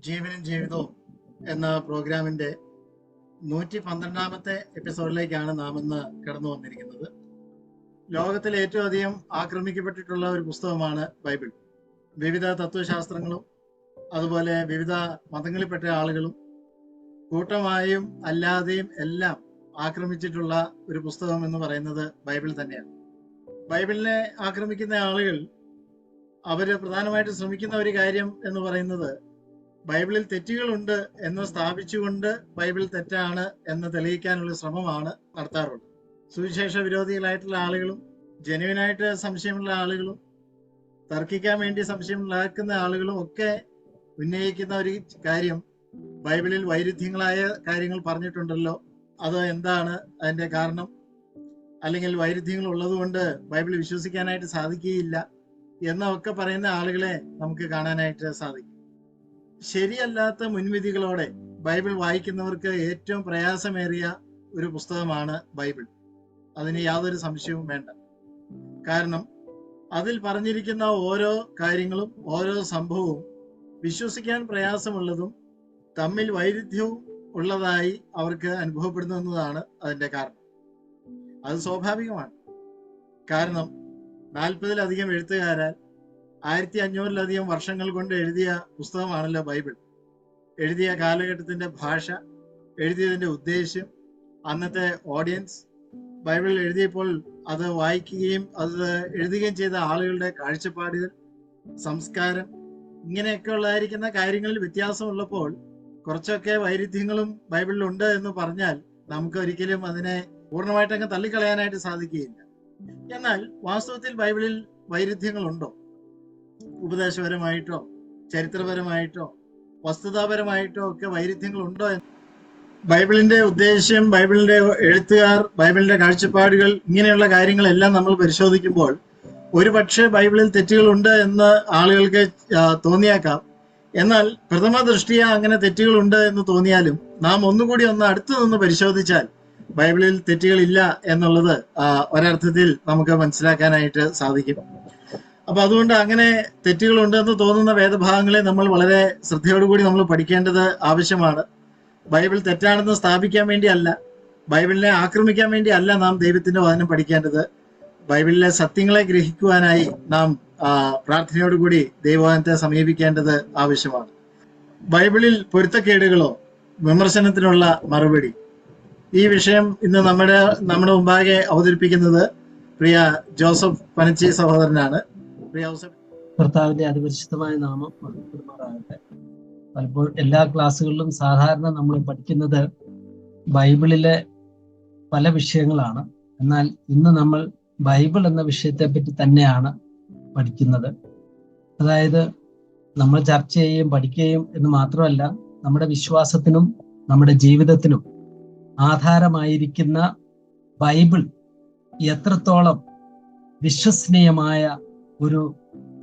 ജീവനും ജീവിതവും എന്ന പ്രോഗ്രാമിന്റെ 112ാമത്തെ എപ്പിസോഡിലേക്കാണ് നാം ഇന്ന് കടന്നു വന്നിരിക്കുന്നത്. ലോകത്തിൽ ഏറ്റവും അധികം ആക്രമിക്കപ്പെട്ടിട്ടുള്ള ഒരു പുസ്തകമാണ് ബൈബിൾ. വിവിധ തത്വശാസ്ത്രങ്ങളും അതുപോലെ വിവിധ മതങ്ങളിൽപ്പെട്ട ആളുകളും കൂട്ടമായും അല്ലാതെയും എല്ലാം ആക്രമിച്ചിട്ടുള്ള ഒരു പുസ്തകം എന്ന് പറയുന്നത് ബൈബിൾ തന്നെയാണ്. ബൈബിളിനെ ആക്രമിക്കുന്ന ആളുകൾ അവര് പ്രധാനമായിട്ട് ശ്രമിക്കുന്ന ഒരു കാര്യം എന്ന് പറയുന്നത് ബൈബിളിൽ തെറ്റുകളുണ്ട് എന്ന് സ്ഥാപിച്ചുകൊണ്ട് ബൈബിൾ തെറ്റാണ് എന്ന് തെളിയിക്കാനുള്ള ശ്രമമാണ് നടത്താറുള്ളത്. സുവിശേഷ വിരോധികളായിട്ടുള്ള ആളുകളും ജെനുവിനായിട്ട് സംശയമുള്ള ആളുകളും തർക്കിക്കാൻ വേണ്ടി സംശയമുണ്ടാക്കുന്ന ആളുകളും ഒക്കെ ഉന്നയിക്കുന്ന ഒരു കാര്യം, ബൈബിളിൽ വൈരുദ്ധ്യങ്ങളായ കാര്യങ്ങൾ പറഞ്ഞിട്ടുണ്ടല്ലോ, അത് എന്താണ് അതിന്റെ കാരണം, അല്ലെങ്കിൽ വൈരുദ്ധ്യങ്ങൾ ഉള്ളതുകൊണ്ട് ബൈബിൾ വിശ്വസിക്കാനായിട്ട് സാധിക്കുകയില്ല എന്നൊക്കെ പറയുന്ന ആളുകളെ നമുക്ക് കാണാനായിട്ട് സാധിക്കും. ശരിയല്ലാത്ത മുൻവിധികളോടെ ബൈബിൾ വായിക്കുന്നവർക്ക് ഏറ്റവും പ്രയാസമേറിയ ഒരു പുസ്തകമാണ് ബൈബിൾ. അതിന് യാതൊരു സംശയവും വേണ്ട. കാരണം അതിൽ പറഞ്ഞിരിക്കുന്ന ഓരോ കാര്യങ്ങളും ഓരോ സംഭവവും വിശ്വസിക്കാൻ പ്രയാസമുള്ളതും തമ്മിൽ വൈരുദ്ധ്യവും ഉള്ളതായി അവർക്ക് അനുഭവപ്പെടുന്നു എന്നതാണ് അതിന്റെ കാരണം. അത് സ്വാഭാവികമാണ്. കാരണം 40-ലധികം എഴുത്തുകാരാൽ 1500-ലധികം വർഷങ്ങൾ കൊണ്ട് എഴുതിയ പുസ്തകമാണല്ലോ ബൈബിൾ. എഴുതിയ കാലഘട്ടത്തിന്റെ ഭാഷ, എഴുതിയതിന്റെ ഉദ്ദേശ്യം, അന്നത്തെ ഓഡിയൻസ്, ബൈബിൾ എഴുതിയപ്പോൾ അത് വായിക്കുകയും അത് എഴുതുകയും ചെയ്ത ആളുകളുടെ കാഴ്ചപ്പാടുകൾ, സംസ്കാരം, ഇങ്ങനെയൊക്കെ ഉള്ളതായിരിക്കുന്ന കാര്യങ്ങളിൽ വ്യത്യാസമുള്ളപ്പോൾ കുറച്ചൊക്കെ വൈരുദ്ധ്യങ്ങളും ബൈബിളിലുണ്ട് എന്ന് പറഞ്ഞാൽ നമുക്ക് ഒരിക്കലും അതിനെ പൂർണ്ണമായിട്ടങ്ങ് തള്ളിക്കളയാനായിട്ട് സാധിക്കുകയില്ല. എന്നാൽ വാസ്തവത്തിൽ ബൈബിളിൽ വൈരുദ്ധ്യങ്ങളുണ്ടോ? ഉപദേശപരമായിട്ടോ ചരിത്രപരമായിട്ടോ വസ്തുതാപരമായിട്ടോ ഒക്കെ വൈരുദ്ധ്യങ്ങളുണ്ടോ? ബൈബിളിന്റെ ഉദ്ദേശ്യം, ബൈബിളിന്റെ എഴുത്തുകാർ, ബൈബിളിന്റെ കാഴ്ചപ്പാടുകൾ, ഇങ്ങനെയുള്ള കാര്യങ്ങളെല്ലാം നമ്മൾ പരിശോധിക്കുമ്പോൾ ഒരു പക്ഷേ ബൈബിളിൽ തെറ്റുകളുണ്ട് എന്ന് ആളുകൾക്ക് തോന്നിയേക്കാം. എന്നാൽ പ്രഥമ ദൃഷ്ടിയ അങ്ങനെ തെറ്റുകളുണ്ട് എന്ന് തോന്നിയാലും നാം ഒന്നുകൂടി അടുത്തു നിന്ന് പരിശോധിച്ചാൽ ബൈബിളിൽ തെറ്റുകളില്ല എന്നുള്ളത് ഒരർത്ഥത്തിൽ നമുക്ക് മനസ്സിലാക്കാനായിട്ട് സാധിക്കും. അപ്പൊ അതുകൊണ്ട് അങ്ങനെ തെറ്റുകളുണ്ടെന്ന് തോന്നുന്ന വേദഭാഗങ്ങളെ നമ്മൾ വളരെ ശ്രദ്ധയോടുകൂടി നമ്മൾ പഠിക്കേണ്ടത് ആവശ്യമാണ്. ബൈബിൾ തെറ്റാണെന്ന് സ്ഥാപിക്കാൻ വേണ്ടിയല്ല, ബൈബിളിനെ ആക്രമിക്കാൻ വേണ്ടിയല്ല നാം ദൈവത്തിന്റെ വചനം പഠിക്കേണ്ടത്. ബൈബിളിലെ സത്യങ്ങളെ ഗ്രഹിക്കുവാനായി നാം പ്രാർത്ഥനയോടുകൂടി ദൈവവചനത്തെ സമീപിക്കേണ്ടത് ആവശ്യമാണ്. ബൈബിളിൽ പൊരുത്തക്കേടുകളോ വിമർശനത്തിനുള്ള മറുപടി, ഈ വിഷയം ഇന്ന് നമ്മുടെ മുമ്പാകെ അവതരിപ്പിക്കുന്നത് പ്രിയ ജോസഫ് പനച്ചി സഹോദരനാണ്. പ്രിയ ജോസഫ്. കർത്താവിന്റെ അതിപരിശുദ്ധമായ നാമം മഹത്വമാകട്ടെ. പലപ്പോഴും എല്ലാ ക്ലാസ്സുകളിലും സാധാരണ നമ്മൾ പഠിക്കുന്നത് ബൈബിളിലെ പല വിഷയങ്ങളാണ്. എന്നാൽ ഇന്ന് നമ്മൾ ബൈബിൾ എന്ന വിഷയത്തെ പറ്റി തന്നെയാണ് പഠിക്കുന്നത്. അതായത് നമ്മൾ ചർച്ച ചെയ്യുകയും പഠിക്കുകയും എന്ന് മാത്രമല്ല, നമ്മുടെ വിശ്വാസത്തിനും നമ്മുടെ ജീവിതത്തിനും ആധാരമായിരിക്കുന്ന ബൈബിൾ എത്രത്തോളം വിശ്വസനീയമായ ഒരു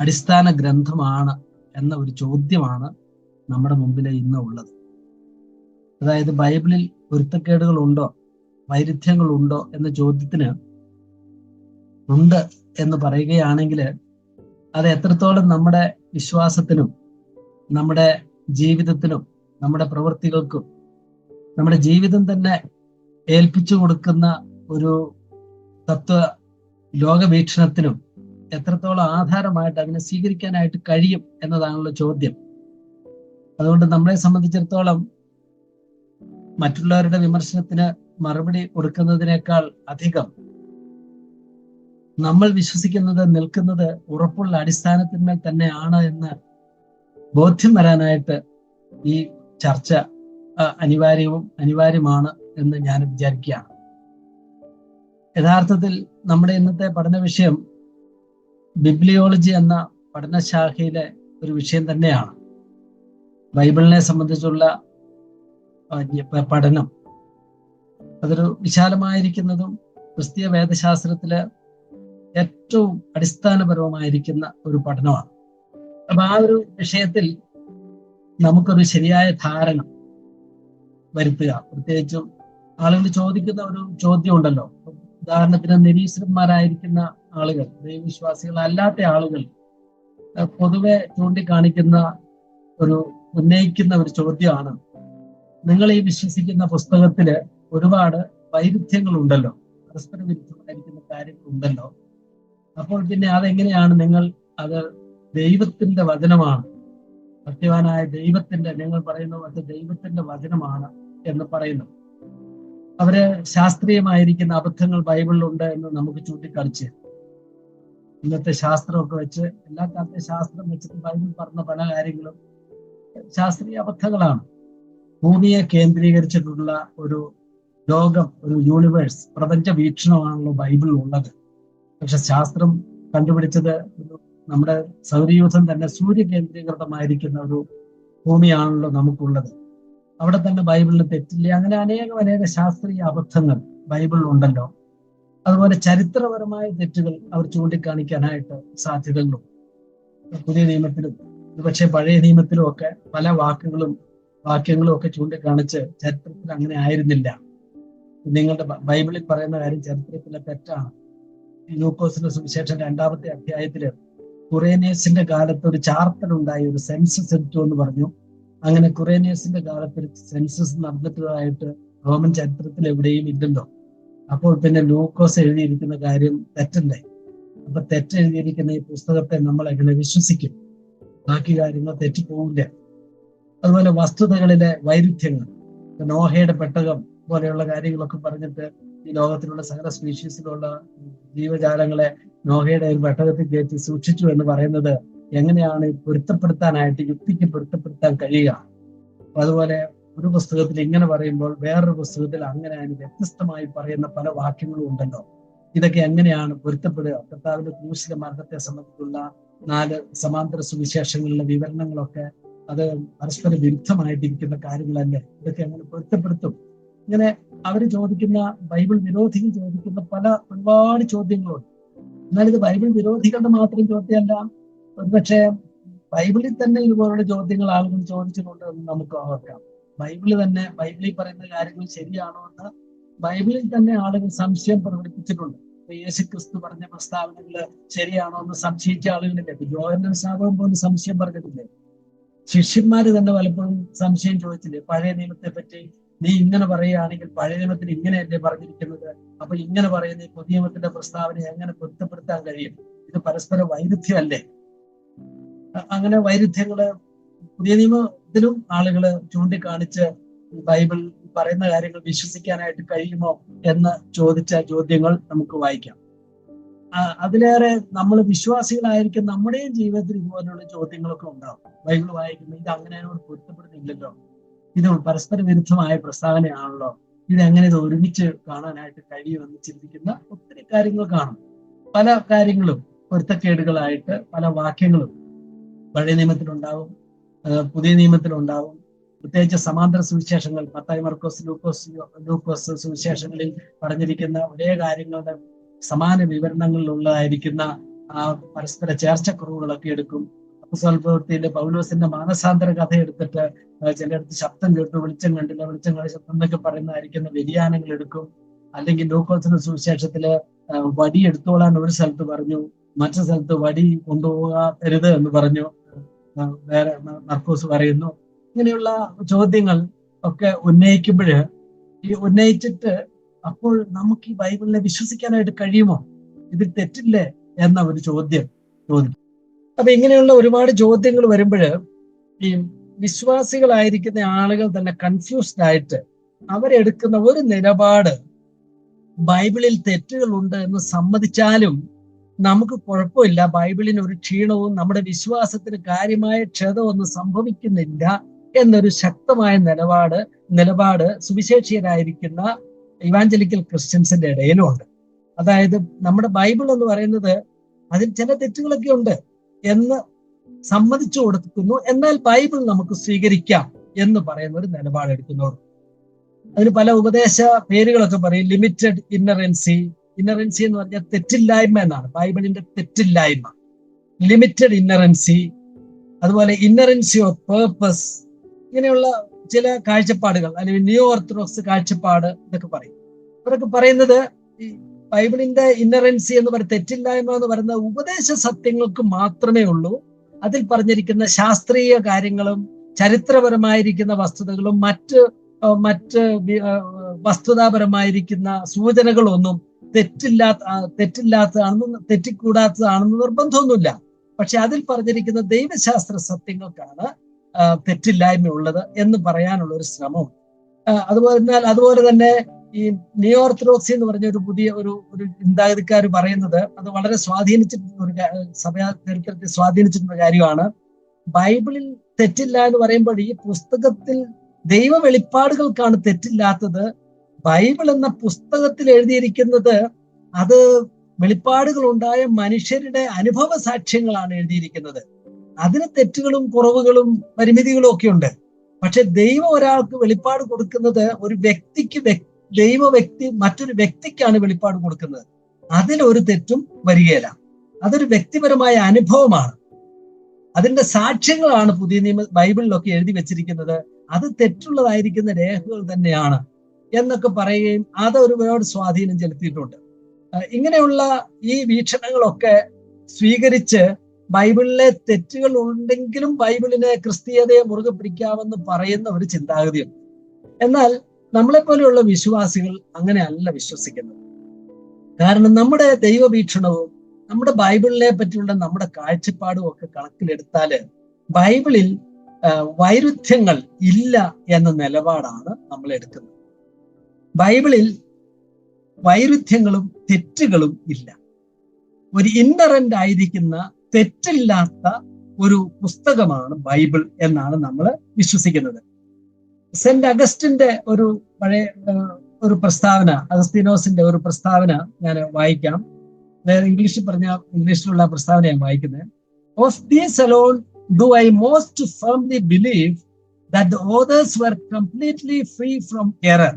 അടിസ്ഥാന ഗ്രന്ഥമാണ് എന്ന ഒരു ചോദ്യമാണ് നമ്മുടെ മുമ്പിൽ ഇന്ന് ഉള്ളത്. അതായത് ബൈബിളിൽ പൊരുത്തക്കേടുകളുണ്ടോ, വൈരുദ്ധ്യങ്ങളുണ്ടോ എന്ന ചോദ്യത്തിന് ഉണ്ട് എന്ന് പറയുകയാണെങ്കിൽ അത് എത്രത്തോളം നമ്മുടെ വിശ്വാസത്തിനും നമ്മുടെ ജീവിതത്തിനും നമ്മുടെ പ്രവൃത്തികൾക്കും നമ്മുടെ ജീവിതം തന്നെ ഏൽപ്പിച്ചു കൊടുക്കുന്ന ഒരു തത്വ ലോകവീക്ഷണത്തിനും എത്രത്തോളം ആധാരമായിട്ട് അതിനെ സ്വീകരിക്കാനായിട്ട് കഴിയും എന്നതാണല്ലോ ചോദ്യം. അതുകൊണ്ട് നമ്മളെ സംബന്ധിച്ചിടത്തോളം മറ്റുള്ളവരുടെ വിമർശനത്തിന് മറുപടി കൊടുക്കുന്നതിനേക്കാൾ അധികം നമ്മൾ വിശ്വസിക്കുന്നത് നിൽക്കുന്നത് ഉറപ്പുള്ള അടിസ്ഥാനത്തിന്മേൽ തന്നെയാണ് എന്ന് ബോധ്യം വരാനായിട്ട് ഈ ചർച്ച അനിവാര്യമാണ് എന്ന് ഞാൻ വിചാരിക്കുകയാണ്. യഥാർത്ഥത്തിൽ നമ്മുടെ ഇന്നത്തെ പഠന വിഷയം ബിബ്ലിയോളജി എന്ന പഠനശാഖയിലെ ഒരു വിഷയം തന്നെയാണ്. ബൈബിളിനെ സംബന്ധിച്ചുള്ള പഠനം അതൊരു വിശാലമായിരിക്കുന്നതും ക്രിസ്തീയ വേദശാസ്ത്രത്തിലെ ഏറ്റവും അടിസ്ഥാനപരമായിരിക്കുന്ന ഒരു പഠനമാണ്. അപ്പൊ ആ ഒരു വിഷയത്തിൽ നമുക്കൊരു ശരിയായ ധാരണ വരുത്തുക. പ്രത്യേകിച്ചും ആളുകൾ ചോദിക്കുന്ന ഒരു ചോദ്യം ഉണ്ടല്ലോ. ഉദാഹരണത്തിന് നിരീശ്വരന്മാരായിരിക്കുന്ന ആളുകൾ, ദൈവവിശ്വാസികളല്ലാത്ത ആളുകൾ പൊതുവെ ചൂണ്ടിക്കാണിക്കുന്ന ഒരു ഉന്നയിക്കുന്ന ഒരു ചോദ്യമാണ്, നിങ്ങൾ ഈ വിശ്വസിക്കുന്ന പുസ്തകത്തില് ഒരുപാട് വൈരുദ്ധ്യങ്ങളുണ്ടല്ലോ, പരസ്പര വിരുദ്ധമായിരിക്കുന്ന കാര്യങ്ങളുണ്ടല്ലോ. അപ്പോൾ പിന്നെ അതെങ്ങനെയാണ് നിങ്ങൾ അത് ദൈവത്തിന്റെ വചനമാണ്, സത്യവാനായ ദൈവത്തിന്റെ, നിങ്ങൾ പറയുന്ന മറ്റു ദൈവത്തിന്റെ വചനമാണ് എന്ന് പറയുന്നു? അവര് ശാസ്ത്രീയമായിരിക്കുന്ന അബദ്ധങ്ങൾ ബൈബിളിലുണ്ട് എന്ന് നമുക്ക് ചൂണ്ടിക്കാണിച്ച്, ഇന്നത്തെ ശാസ്ത്രമൊക്കെ വെച്ച്, എല്ലാ കാലത്തെ ശാസ്ത്രം വെച്ചിട്ട് ബൈബിൾ പറഞ്ഞ പല കാര്യങ്ങളും ശാസ്ത്രീയ അബദ്ധങ്ങളാണ്. ഭൂമിയെ കേന്ദ്രീകരിച്ചിട്ടുള്ള ഒരു ലോകം, ഒരു യൂണിവേഴ്സ്, പ്രപഞ്ച വീക്ഷണമാണല്ലോ ബൈബിളിൽ ഉള്ളത്. പക്ഷെ ശാസ്ത്രം കണ്ടുപിടിച്ചത് നമ്മുടെ സൗരയൂഥം തന്നെ സൂര്യ കേന്ദ്രീകൃതമായിരിക്കുന്ന ഒരു ഭൂമിയാണല്ലോ നമുക്കുള്ളത്. അവിടെ തന്നെ ബൈബിളിൽ തെറ്റില്ല. അങ്ങനെ അനേക ശാസ്ത്രീയ അബദ്ധങ്ങൾ ബൈബിളിൽ ഉണ്ടല്ലോ. അതുപോലെ ചരിത്രപരമായ തെറ്റുകൾ അവർ ചൂണ്ടിക്കാണിക്കാനായിട്ട് സാധ്യതകളും പുതിയ നിയമത്തിലും പക്ഷെ പഴയ നിയമത്തിലും ഒക്കെ പല വാക്യങ്ങളും ഒക്കെ ചൂണ്ടിക്കാണിച്ച് ചരിത്രത്തിൽ അങ്ങനെ ആയിരുന്നില്ല, നിങ്ങളുടെ ബൈബിളിൽ പറയുന്ന കാര്യം ചരിത്രത്തിലെ തെറ്റാണ്. ലൂക്കോസിന്റെ സുവിശേഷം 2-ാമത്തെ അധ്യായത്തില് കുറേനിയസിന്റെ കാലത്ത് ഒരു ചാർത്തലുണ്ടായി, ഒരു സെൻസസ് എടുത്തു എന്ന് പറഞ്ഞു. അങ്ങനെ കുറേനിയസിന്റെ കാലത്ത് ഒരു സെൻസസ് നടന്നിട്ടതായിട്ട് റോമൻ ചരിത്രത്തിൽ എവിടെയും ഇല്ലല്ലോ. അപ്പോൾ പിന്നെ ലൂക്കോസ് എഴുതിയിരിക്കുന്ന കാര്യം തെറ്റല്ലേ? അപ്പൊ തെറ്റെഴുതിയിരിക്കുന്ന ഈ പുസ്തകത്തെ നമ്മൾ എങ്ങനെ വിശ്വസിക്കും? ബാക്കി കാര്യങ്ങൾ തെറ്റിപ്പോവില്ല. അതുപോലെ വസ്തുതകളിലെ വൈരുദ്ധ്യങ്ങൾ, നോഹയുടെ പെട്ടകം പോലെയുള്ള കാര്യങ്ങളൊക്കെ പറഞ്ഞിട്ട് ഈ ലോകത്തിലുള്ള സകല സ്പീഷീസിലുള്ള ജീവജാലങ്ങളെ നോഹയുടെ ഒരു പെട്ടകത്തിൽ കയറ്റി സൂക്ഷിച്ചു എന്ന് പറയുന്നത് എങ്ങനെയാണ് പൊരുത്തപ്പെടുത്താനായിട്ട്, യുക്തിക്ക് പൊരുത്തപ്പെടുത്താൻ കഴിയുക? അപ്പൊ അതുപോലെ ഒരു പുസ്തകത്തിൽ ഇങ്ങനെ പറയുമ്പോൾ വേറൊരു പുസ്തകത്തിൽ അങ്ങനെ അതിന് വ്യത്യസ്തമായി പറയുന്ന പല വാക്യങ്ങളും ഉണ്ടല്ലോ. ഇതൊക്കെ എങ്ങനെയാണ് പൊരുത്തപ്പെടുക? കർത്താവിന്റെ ക്രൂശിലെ മരണത്തെ സംബന്ധിച്ചുള്ള 4 സമാന്തര സുവിശേഷങ്ങളിലെ വിവരണങ്ങളൊക്കെ അത് പരസ്പര വിരുദ്ധമായിട്ടിരിക്കുന്ന കാര്യങ്ങളല്ലേ? ഇതൊക്കെ എങ്ങനെ പൊരുത്തപ്പെടുത്തും? ഇങ്ങനെ അവർ ചോദിക്കുന്ന, ബൈബിൾ വിരോധികൾ ചോദിക്കുന്ന ഒരുപാട് ചോദ്യങ്ങളുണ്ട്. എന്നാൽ ഇത് ബൈബിൾ വിരോധികളുടെ മാത്രം ചോദ്യമല്ല. ഒരുപക്ഷെ ബൈബിളിൽ തന്നെ ഇതുപോലുള്ള ചോദ്യങ്ങൾ ആളുകൾ ചോദിച്ചിട്ടുണ്ട് എന്ന് നമുക്ക് ഓർക്കാം. ബൈബിളിൽ പറയുന്ന കാര്യങ്ങൾ ശരിയാണോ എന്ന് ബൈബിളിൽ തന്നെ ആളുകൾ സംശയം പ്രകടിപ്പിച്ചിട്ടുണ്ട്. യേശു ക്രിസ്തു പറഞ്ഞ പ്രസ്താവനകള് ശരിയാണോ എന്ന് സംശയിച്ച ആളുകളില്ലേ? യോഹന്നാൻ സ്നാപകൻ പോലും സംശയം പറഞ്ഞിട്ടില്ലേ? ശിഷ്യന്മാര് തന്നെ പലപ്പോഴും സംശയം ചോദിച്ചില്ലേ? പഴയ നിയമത്തെ പറ്റി നീ ഇങ്ങനെ പറയുകയാണെങ്കിൽ പഴയ നിയമത്തിൽ ഇങ്ങനെയല്ലേ പറഞ്ഞിരിക്കുന്നത്, അപ്പൊ ഇങ്ങനെ പറയുന്ന ഈ പുതിയ നിയമത്തിന്റെ പ്രസ്താവന എങ്ങനെ പൊരുത്തപ്പെടുത്താൻ കഴിയും? ഇത് പരസ്പര വൈരുദ്ധ്യമല്ലേ? അങ്ങനെ വൈരുദ്ധ്യങ്ങള് പുതിയ നിയമത്തിലും ആളുകള് ചൂണ്ടിക്കാണിച്ച് ബൈബിൾ പറയുന്ന കാര്യങ്ങൾ വിശ്വസിക്കാനായിട്ട് കഴിയുമോ എന്ന് ചോദിച്ച ചോദ്യങ്ങൾ നമുക്ക് വായിക്കാം. അതിലേറെ നമ്മൾ വിശ്വാസികളായിരിക്കും നമ്മുടെയും ജീവിതത്തിൽ ഇതുപോലുള്ള ചോദ്യങ്ങളൊക്കെ ഉണ്ടാവും. ബൈബിൾ വായിക്കുമ്പോൾ ഇത് അങ്ങനെ അതിനോട് പൊരുത്തപ്പെടുന്നില്ലല്ലോ, ഇത് പരസ്പര വിരുദ്ധമായ പ്രസ്താവനയാണല്ലോ, ഇതെങ്ങനെ ഇത് ഒരുമിച്ച് കാണാനായിട്ട് കഴിയുമെന്ന് ചിന്തിക്കുന്ന ഒത്തിരി കാര്യങ്ങൾ കാണും. പല കാര്യങ്ങളും പൊരുത്തക്കേടുകളായിട്ട് പല വാക്യങ്ങളും പഴയ നിയമത്തിലുണ്ടാവും, പുതിയ നിയമത്തിലുണ്ടാവും. പ്രത്യേകിച്ച് സമാന്തര സുവിശേഷങ്ങൾ, മത്തായി, മർക്കോസ്, ലൂക്കോസ് സുവിശേഷങ്ങളിൽ പറഞ്ഞിരിക്കുന്ന ഒരേ കാര്യങ്ങളുടെ സമാന വിവരണങ്ങളിലുള്ളതായിരിക്കുന്ന ആ പരസ്പര ചേർച്ചക്കുറവുകളൊക്കെ എടുക്കും. അപ്പോസ്തല പ്രവൃത്തിയിലെ പൗലോസിന്റെ മാനസാന്തര കഥ എടുത്തിട്ട് ചിലയിടത്ത് ശബ്ദം കേട്ടു, വെളിച്ചം കണ്ടില്ല, വെളിച്ചം കണ്ട ശബ്ദം എന്നൊക്കെ പറയുന്നതായിരിക്കുന്ന വ്യതിയാനങ്ങൾ എടുക്കും. അല്ലെങ്കിൽ ലൂക്കോസിന്റെ സുവിശേഷത്തില് വടി എടുത്തോളാൻ ഒരു സ്ഥലത്ത് പറഞ്ഞു, മറ്റു സ്ഥലത്ത് വടി കൊണ്ടുപോകരുത് എന്ന് പറഞ്ഞു വേറെ മർക്കോസ് പറയുന്നു. ഇങ്ങനെയുള്ള ചോദ്യങ്ങൾ ഒക്കെ ഉന്നയിച്ചിട്ട് അപ്പോൾ നമുക്ക് ഈ ബൈബിളിനെ വിശ്വസിക്കാനായിട്ട് കഴിയുമോ? ഇതിൽ തെറ്റില്ലേ എന്ന ഒരു ചോദ്യം ചോദിക്കും. അപ്പൊ ഇങ്ങനെയുള്ള ഒരുപാട് ചോദ്യങ്ങൾ വരുമ്പോൾ ഈ വിശ്വാസികളായിരിക്കുന്ന ആളുകൾ തന്നെ കൺഫ്യൂസ്ഡ് ആയിട്ട് അവരെടുക്കുന്ന ഒരു നിലപാട്, ബൈബിളിൽ തെറ്റുകളുണ്ട് എന്ന് സമ്മതിച്ചാലും നമുക്ക് കുഴപ്പമില്ല, ബൈബിളിന് ഒരു ക്ഷീണവും നമ്മുടെ വിശ്വാസത്തിന് കാര്യമായ ക്ഷതമൊന്നും സംഭവിക്കുന്നില്ല എന്നൊരു ശക്തമായ നിലപാട് സുവിശേഷീയരായിരിക്കുന്ന ഇവാഞ്ചലിക്കൽ ക്രിസ്ത്യൻസിന്റെ ഇടയിലുണ്ട്. അതായത് നമ്മുടെ ബൈബിൾ എന്ന് പറയുന്നത് അതിൽ ചില തെറ്റുകളൊക്കെ ഉണ്ട് എന്ന് സമ്മതിച്ചു കൊടുക്കുന്നു, എന്നാൽ ബൈബിൾ നമുക്ക് സ്വീകരിക്കാം എന്ന് പറയുന്ന ഒരു നിലപാടെടുക്കുന്നവർ. അതിന് പല ഉപദേശ പേരുകളൊക്കെ പറയും. ലിമിറ്റഡ് ഇന്നറൻസി എന്ന് പറഞ്ഞാൽ തെറ്റില്ലായ്മ എന്നാണ്, ബൈബിളിന്റെ തെറ്റില്ലായ്മ. ലിമിറ്റഡ് ഇന്നറൻസി, അതുപോലെ ഇന്നറൻസി ഓഫ് പേർപ്പസ്, ഇങ്ങനെയുള്ള ചില കാഴ്ചപ്പാടുകൾ, അല്ലെങ്കിൽ ന്യൂ ഓർത്തഡോക്സ് കാഴ്ചപ്പാട് എന്നൊക്കെ പറയും. അവരൊക്കെ പറയുന്നത് ഈ ബൈബിളിന്റെ ഇന്നറൻസി എന്ന് പറയുന്ന തെറ്റില്ലായ്മ എന്ന് പറയുന്ന ഉപദേശ സത്യങ്ങൾക്ക് മാത്രമേ ഉള്ളൂ. അതിൽ പറഞ്ഞിരിക്കുന്ന ശാസ്ത്രീയ കാര്യങ്ങളും ചരിത്രപരമായിരിക്കുന്ന വസ്തുതകളും മറ്റ് വസ്തുതാപരമായിരിക്കുന്ന സൂചനകളൊന്നും തെറ്റിക്കൂടാത്തതാണെന്ന് നിർബന്ധമൊന്നുമില്ല. പക്ഷെ അതിൽ പറഞ്ഞിരിക്കുന്ന ദൈവശാസ്ത്ര സത്യങ്ങൾക്കാണ് തെറ്റില്ലായ്മ ഉള്ളത് എന്ന് പറയാനുള്ള ഒരു ശ്രമം. അതുപോലെ തന്നെ ഈ നിയോ ഓർത്തഡോക്സി എന്ന് പറഞ്ഞ ഒരു പുതിയ ഒരു ചിന്താഗതിക്കാർ പറയുന്നത്, അത് വളരെ സ്വാധീനിച്ചിട്ടുള്ള സഭയാ ചരിത്രത്തെ സ്വാധീനിച്ചിട്ടുള്ള കാര്യമാണ്. ബൈബിളിൽ തെറ്റില്ല എന്ന് പറയുമ്പോൾ ഈ പുസ്തകത്തിൽ ദൈവ വെളിപ്പാടുകൾക്കാണ് തെറ്റില്ലാത്തത്. ബൈബിൾ എന്ന പുസ്തകത്തിൽ എഴുതിയിരിക്കുന്നത് അത് വെളിപ്പാടുകൾ ഉണ്ടായ മനുഷ്യരുടെ അനുഭവ സാക്ഷ്യങ്ങളാണ് എഴുതിയിരിക്കുന്നത്. അതിന് തെറ്റുകളും കുറവുകളും പരിമിതികളും ഒക്കെ ഉണ്ട്. പക്ഷെ ദൈവം ഒരാൾക്ക് വെളിപ്പാട് കൊടുക്കുന്നത് ഒരു വ്യക്തി മറ്റൊരു വ്യക്തിക്കാണ് വെളിപ്പാട് കൊടുക്കുന്നത്. അതിലൊരു തെറ്റും വരികയില്ല. അതൊരു വ്യക്തിപരമായ അനുഭവമാണ്. അതിന്റെ സാക്ഷ്യങ്ങളാണ് പുതിയ ബൈബിളിലൊക്കെ എഴുതി വെച്ചിരിക്കുന്നത്. അത് തെറ്റുള്ളതായിരിക്കുന്ന രേഖകൾ തന്നെയാണ് എന്നൊക്കെ പറയുകയും അത് ഒരുപാട് സ്വാധീനം ചെലുത്തിയിട്ടുണ്ട്. ഇങ്ങനെയുള്ള ഈ വീക്ഷണങ്ങളൊക്കെ സ്വീകരിച്ച് ബൈബിളിലെ തെറ്റുകൾ ഉണ്ടെങ്കിലും ബൈബിളിനെ ക്രിസ്തീയതയെ മുറുകെ പിടിക്കാമെന്ന് പറയുന്ന ഒരു ചിന്താഗതിയുണ്ട്. എന്നാൽ നമ്മളെപ്പോലെയുള്ള വിശ്വാസികൾ അങ്ങനെയല്ല വിശ്വസിക്കുന്നത്. കാരണം നമ്മുടെ ദൈവവീക്ഷണവും നമ്മുടെ ബൈബിളിനെ പറ്റിയുള്ള നമ്മുടെ കാഴ്ചപ്പാടും ഒക്കെ കണക്കിലെടുത്താല് ബൈബിളിൽ വൈരുദ്ധ്യങ്ങൾ ഇല്ല എന്ന നിലപാടാണ് നമ്മൾ എടുക്കുന്നത്. ബൈബിളിൽ വൈരുദ്ധ്യങ്ങളും തെറ്റുകളും ഇല്ല. ഒരു ഇന്നറന്റ് ആയിരിക്കുന്ന തെറ്റില്ലാത്ത ഒരു പുസ്തകമാണ് ബൈബിൾ എന്നാണ് നമ്മൾ വിശ്വസിക്കുന്നത്. സെന്റ് അഗസ്റ്റിന്റെ ഒരു പഴയ ഒരു പ്രസ്താവന, അഗസ്തീനോസിന്റെ ഒരു പ്രസ്താവന ഞാൻ വായിക്കാം. ഇംഗ്ലീഷിലുള്ള പ്രസ്താവന ഞാൻ വായിക്കുന്നത്. Of these alone do I most firmly believe that the authors were completely free from error.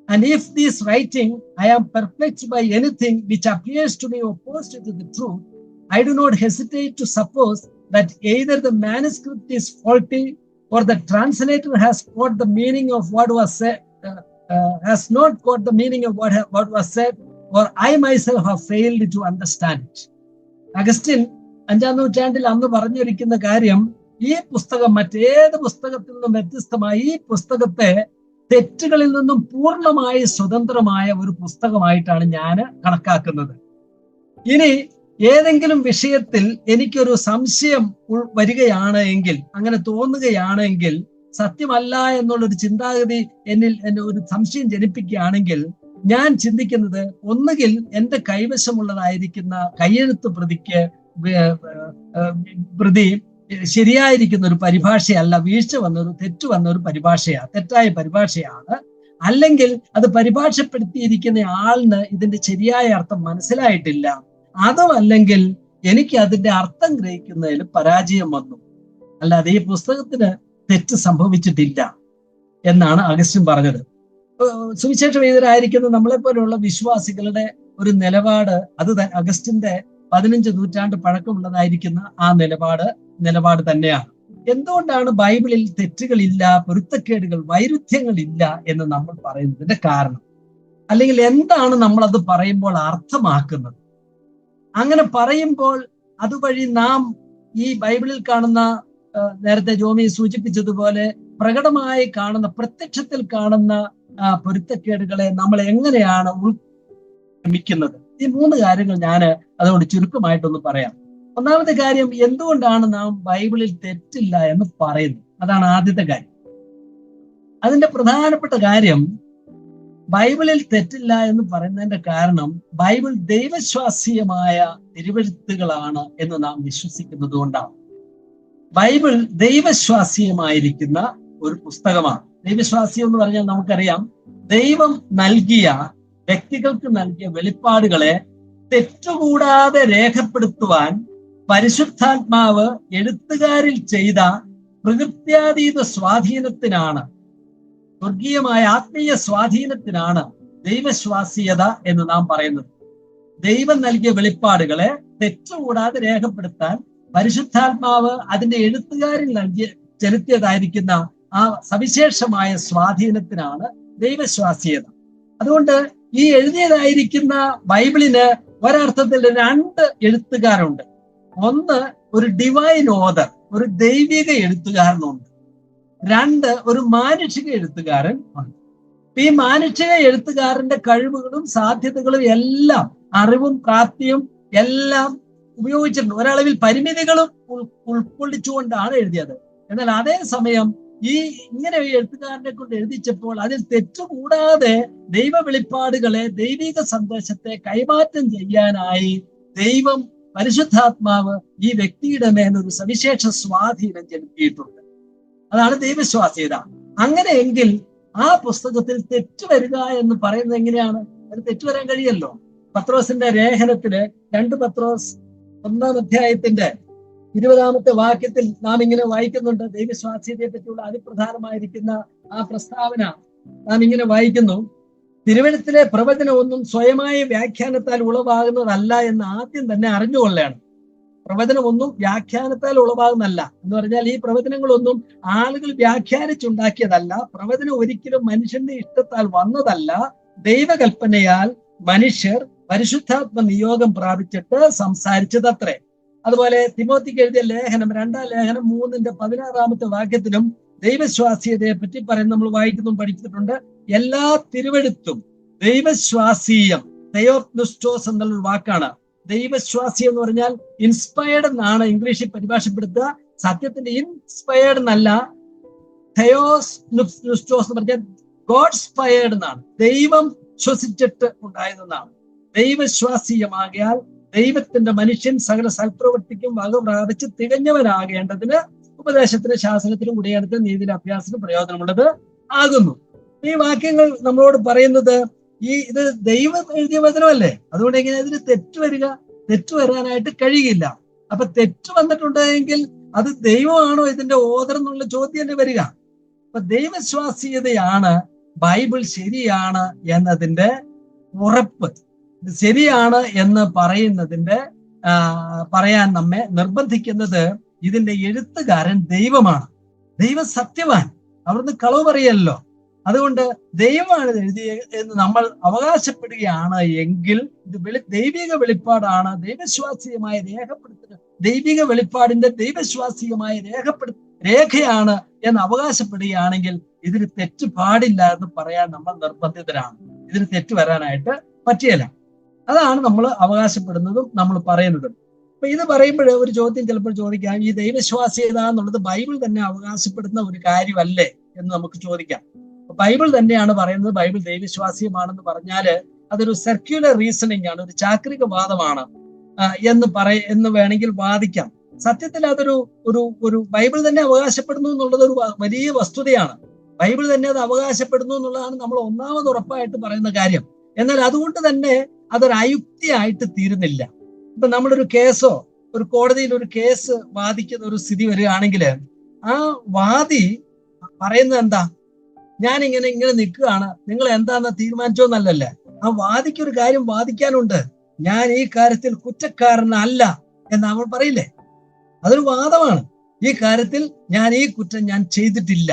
And if this writing I am perplexed by anything which appears to me opposed to the truth, I do not hesitate to suppose that either the manuscript is faulty or the translator has caught the meaning of what was said, has not caught the meaning of what was said, or I myself have failed to understand it. Augustine 5-ാം നൂറ്റാണ്ടിൽ അന്ന് പറഞ്ഞിരിക്കുന്ന കാര്യം, ഈ പുസ്തകം മറ്റേത് പുസ്തകത്തിൽ നിന്നും വ്യത്യസ്തമായി ഈ പുസ്തകത്തെ തെറ്റുകളിൽ നിന്നും പൂർണ്ണമായി സ്വതന്ത്രമായ ഒരു പുസ്തകമായിട്ടാണ് ഞാൻ കണക്കാക്കുന്നത്. ഇനി ഏതെങ്കിലും വിഷയത്തിൽ എനിക്കൊരു സംശയം വരികയാണ് എങ്കിൽ, അങ്ങനെ തോന്നുകയാണെങ്കിൽ, സത്യമല്ല എന്നുള്ളൊരു ചിന്താഗതി എന്നെ ഒരു സംശയം ജനിപ്പിക്കുകയാണെങ്കിൽ ഞാൻ ചിന്തിക്കുന്നത്, ഒന്നുകിൽ എന്റെ കൈവശമുള്ളതായിരിക്കുന്ന കയ്യെഴുത്ത് പ്രതി ശരിയായിരിക്കുന്ന ഒരു പരിഭാഷയല്ല, വീഴ്ച തെറ്റ് വന്ന ഒരു തെറ്റായ പരിഭാഷയാണ്. അല്ലെങ്കിൽ അത് പരിഭാഷപ്പെടുത്തിയിരിക്കുന്ന ആളിന് ഇതിന്റെ ശരിയായ അർത്ഥം മനസ്സിലായിട്ടില്ല. അതുമല്ലെങ്കിൽ എനിക്ക് അതിന്റെ അർത്ഥം ഗ്രഹിക്കുന്നതിൽ പരാജയം വന്നു, അല്ലാതെ ഈ പുസ്തകത്തിന് തെറ്റ് സംഭവിച്ചിട്ടില്ല എന്നാണ് അഗസ്റ്റിൻ പറഞ്ഞത്. സുവിശേഷ വേദരായിരിക്കുന്ന നമ്മളെ പോലെയുള്ള വിശ്വാസികളുടെ ഒരു നിലപാട്, അത് അഗസ്റ്റിന്റെ 15 നൂറ്റാണ്ട് പഴക്കമുള്ളതായിരിക്കുന്ന ആ നിലപാട് തന്നെയാണ്. എന്തുകൊണ്ടാണ് ബൈബിളിൽ തെറ്റുകളില്ല, പൊരുത്തക്കേടുകൾ, വൈരുദ്ധ്യങ്ങളില്ല എന്ന് നമ്മൾ പറയുന്നതിന്റെ കാരണം, അല്ലെങ്കിൽ എന്താണ് നമ്മൾ അത് പറയുമ്പോൾ അർത്ഥമാക്കുന്നത്? അങ്ങനെ പറയുമ്പോൾ അതുവഴി നാം ഈ ബൈബിളിൽ കാണുന്ന, നേരത്തെ ജോമി സൂചിപ്പിച്ചതുപോലെ പ്രകടമായി കാണുന്ന, പ്രത്യക്ഷത്തിൽ കാണുന്ന പൊരുത്തക്കേടുകളെ നമ്മൾ എങ്ങനെയാണ് ഉൾക്രമിക്കുന്നത്? ഈ 3 കാര്യങ്ങൾ ഞാൻ അതുകൊണ്ട് ചുരുക്കമായിട്ടൊന്ന് പറയാം. ഒന്നാമത്തെ കാര്യം, എന്തുകൊണ്ടാണ് നാം ബൈബിളിൽ തെറ്റില്ല എന്ന് പറയുന്നത്? അതാണ് ആദ്യത്തെ കാര്യം. അതിന്റെ പ്രധാനപ്പെട്ട കാര്യം, ബൈബിളിൽ തെറ്റില്ല എന്ന് പറയുന്നതിന്റെ കാരണം ബൈബിൾ ദൈവശ്വാസീയമായ തിരുവെഴുത്തുകളാണ് എന്ന് നാം വിശ്വസിക്കുന്നത് കൊണ്ടാണ്. ബൈബിൾ ദൈവശ്വാസീയമായിരിക്കുന്ന ഒരു പുസ്തകമാണ്. ദൈവശ്വാസീയം എന്ന് പറഞ്ഞാൽ നമുക്കറിയാം, ദൈവം വ്യക്തികൾക്ക് നൽകിയ വെളിപ്പാടുകളെ തെറ്റുകൂടാതെ രേഖപ്പെടുത്തുവാൻ പരിശുദ്ധാത്മാവ് എഴുത്തുകാരിൽ ചെയ്ത പ്രകൃത്യാതീത സ്വാധീനത്തിനാണ്, സ്വർഗീയമായ ആത്മീയ സ്വാധീനത്തിനാണ് ദൈവശ്വാസീയത എന്ന് നാം പറയുന്നത്. ദൈവം നൽകിയ വെളിപ്പാടുകളെ തെറ്റുകൂടാതെ രേഖപ്പെടുത്താൻ പരിശുദ്ധാത്മാവ് അതിന്റെ എഴുത്തുകാരിൽ ചെലുത്തിയതായിരിക്കുന്ന ആ സവിശേഷമായ സ്വാധീനത്തിനാണ് ദൈവശ്വാസീയത. അതുകൊണ്ട് ഈ എഴുതിയതായിരിക്കുന്ന ബൈബിളിന് ഒരർത്ഥത്തിൽ 2 എഴുത്തുകാരുണ്ട്. ഒന്ന് ഒരു ഡിവൈൻ ഓതർ, ഒരു ദൈവിക എഴുത്തുകാരനുണ്ട്. രണ്ട്, ഒരു മാനുഷിക എഴുത്തുകാരൻ ഉണ്ട്. ഈ മാനുഷിക എഴുത്തുകാരന്റെ കഴിവുകളും സാധ്യതകളും എല്ലാം, അറിവും പ്രാപ്തിയും എല്ലാം ഉപയോഗിച്ചിട്ടുണ്ട്. ഒരളവിൽ പരിമിതികളും ഉൾക്കൊള്ളിച്ചുകൊണ്ടാണ് എഴുതിയത്. എന്നാൽ അതേസമയം ഈ ഇങ്ങനെ എഴുത്തുകാരനെ കൊണ്ട് എഴുതിച്ചപ്പോൾ അതിൽ തെറ്റുകൂടാതെ ദൈവ വെളിപ്പാടുകളെ, ദൈവിക സന്ദേശത്തെ കൈമാറ്റം ചെയ്യാനായി ദൈവം, പരിശുദ്ധാത്മാവ് ഈ വ്യക്തിയുടെ മേലൊരു സവിശേഷ സ്വാധീനം ചെലുത്തിയിട്ടുണ്ട്. അതാണ് ദൈവവിശ്വാസ്യത. അങ്ങനെയെങ്കിൽ ആ പുസ്തകത്തിൽ തെറ്റ് വരിക എന്ന് പറയുന്നത് എങ്ങനെയാണ്? അത് തെറ്റ് വരാൻ കഴിയല്ലോ. പത്രോസിന്റെ ലേഖനത്തില് 2 പത്രോസ് 1-ാം അധ്യായത്തിന്റെ 20-ാമത്തെ വാക്യത്തിൽ നാം ഇങ്ങനെ വായിക്കുന്നുണ്ട്. ദൈവവിശ്വാസ്യതയെ പറ്റിയുള്ള അതിപ്രധാനമായിരിക്കുന്ന ആ പ്രസ്താവന നാം ഇങ്ങനെ വായിക്കുന്നു: തിരുവെഴുത്തിലെ പ്രവചനം ഒന്നും സ്വയമായ വ്യാഖ്യാനത്താൽ ഉളവാകുന്നതല്ല എന്ന് ആദ്യം തന്നെ അറിഞ്ഞുകൊള്ളണം. പ്രവചനം ഒന്നും വ്യാഖ്യാനത്താൽ ഉളവാകുന്നതല്ല എന്ന് പറഞ്ഞാൽ ഈ പ്രവചനങ്ങളൊന്നും ആളുകൾ വ്യാഖ്യാനിച്ചുണ്ടാക്കിയതല്ല. പ്രവചനം ഒരിക്കലും മനുഷ്യന്റെ ഇഷ്ടത്താൽ വന്നതല്ല. ദൈവകൽപ്പനയാൽ മനുഷ്യർ പരിശുദ്ധാത്മ നിയോഗം പ്രാപിച്ചിട്ട് സംസാരിച്ചതത്രേ. അതുപോലെ തിമോത്തിക്ക് എഴുതിയ ലേഖനം 2-ാം ലേഖനം 3-ന്റെ 16-ാമത്തെ വാക്യത്തിലും ദൈവശ്വാസീയതയെ പറ്റി പറയുന്നത് നമ്മൾ വായിക്കുന്നു, പഠിച്ചിട്ടുണ്ട്. എല്ലാ തിരുവെഴുത്തും ദൈവശ്വാസീയം, തെയോപ്നുസ്റ്റോസ് എന്നുള്ളൊരു വാക്കാണ്. ദൈവശ്വാസി എന്ന് പറഞ്ഞാൽ ഇൻസ്പയർഡ് എന്നാണ് ഇംഗ്ലീഷിൽ പരിഭാഷപ്പെടുത്തുക. സത്യത്തിന്റെ ഇൻസ്പയർഡ് എന്നല്ല, തെയോസ് നുസ്റ്റോസ് എന്ന് പറഞ്ഞാൽ ഗോഡ്സ്പയർഡ് എന്നാണ്. ദൈവം ശ്വസിച്ചിട്ട് ഉണ്ടായതെന്നാണ്. ദൈവശ്വാസീയമാകിയാൽ ദൈവത്തിന്റെ മനുഷ്യൻ സകല സൽപ്രവൃത്തിക്കും വക പ്രാപിച്ച് തികഞ്ഞവനാകേണ്ടതിന് ഉപദേശത്തിന്, ശാസനത്തിനും, ഉടയനത്തിനും, നീതിയിലെ അഭ്യാസത്തിനും പ്രയോജനമുള്ളത് ആകുന്നു. ഈ വാക്യങ്ങൾ നമ്മളോട് പറയുന്നത് ഇത് ദൈവം എഴുതിയ വചനമല്ലേ. അതുകൊണ്ട് എങ്ങനെ ഇതിന് തെറ്റ് വരിക? തെറ്റ് വരാനായിട്ട് കഴിയില്ല. അപ്പൊ തെറ്റ് വന്നിട്ടുണ്ടെങ്കിൽ അത് ദൈവമാണോ ഇതിന്റെ ഓദർ എന്നുള്ള ചോദ്യം തന്നെ വരിക. അപ്പൊ ദൈവവിശ്വാസീയതയാണ് ബൈബിൾ ശരിയാണ് എന്നതിന്റെ ഉറപ്പ്. ശരിയാണ് എന്ന് പറയാൻ നമ്മെ നിർബന്ധിക്കുന്നത് ഇതിന്റെ എഴുത്തുകാരൻ ദൈവമാണ്. ദൈവം സത്യവാൻ, അവിടുന്ന് കളവ് പറയല്ലോ. അതുകൊണ്ട് ദൈവമാണ് ഇത് എഴുതിയത് എന്ന് നമ്മൾ അവകാശപ്പെടുകയാണ് എങ്കിൽ ഇത് ദൈവിക വെളിപ്പാടാണ്, ദൈവവിശ്വാസീയമായ രേഖപ്പെടുത്തുന്ന ദൈവിക വെളിപ്പാടിന്റെ ദൈവവിശ്വാസീയമായ രേഖയാണ് എന്ന് അവകാശപ്പെടുകയാണെങ്കിൽ ഇതിന് തെറ്റ് പാടില്ല എന്ന് പറയാൻ നമ്മൾ നിർബന്ധിതരാണ്. ഇതിന് തെറ്റ് വരാനായിട്ട് പറ്റിയല്ല. അതാണ് നമ്മൾ അവകാശപ്പെടുന്നതും നമ്മൾ പറയുന്നതും. അപ്പൊ ഇത് പറയുമ്പോൾ ഒരു ചോദ്യം ചിലപ്പോൾ ചോദിക്കാം, ഈ ദൈവവിശ്വാസ്യത എന്നുള്ളത് ബൈബിൾ തന്നെ അവകാശപ്പെടുന്ന ഒരു കാര്യമല്ലേ എന്ന് നമുക്ക് ചോദിക്കാം. ബൈബിൾ തന്നെയാണ് പറയുന്നത് ബൈബിൾ ദൈവവിശ്വാസ്യമാണെന്ന് പറഞ്ഞാല് അതൊരു സർക്യുലർ റീസണിങ് ആണ്, ഒരു ചാക്രിക വാദമാണ് എന്ന് വേണമെങ്കിൽ വാദിക്കാം. സത്യത്തിൽ അതൊരു ഒരു ബൈബിൾ തന്നെ അവകാശപ്പെടുന്നു എന്നുള്ളത് ഒരു വലിയ വസ്തുതയാണ്. ബൈബിൾ തന്നെ അത് അവകാശപ്പെടുന്നു എന്നുള്ളതാണ് നമ്മൾ ഒന്നാമത് ഉറപ്പായിട്ട് പറയുന്ന കാര്യം. എന്നാൽ അതുകൊണ്ട് തന്നെ അതൊരു അയുക്തിയായിട്ട് തീരുന്നില്ല. ഇപ്പൊ നമ്മളൊരു കേസോ, ഒരു കോടതിയിൽ ഒരു കേസ് വാദിക്കുന്ന ഒരു സ്ഥിതി വരികയാണെങ്കിൽ ആ വാദി പറയുന്നത് എന്താ? ഞാൻ ഇങ്ങനെ നിൽക്കുകയാണ്, നിങ്ങൾ എന്താന്ന് തീരുമാനിച്ചോന്നല്ലല്ലേ. ആ വാദിക്ക് ഒരു കാര്യം വാദിക്കാനുണ്ട്. ഞാൻ ഈ കാര്യത്തിൽ കുറ്റക്കാരനല്ല എന്ന് അവൻ പറയില്ലേ? അതൊരു വാദമാണ്. ഈ കാര്യത്തിൽ ഈ കുറ്റം ഞാൻ ചെയ്തിട്ടില്ല.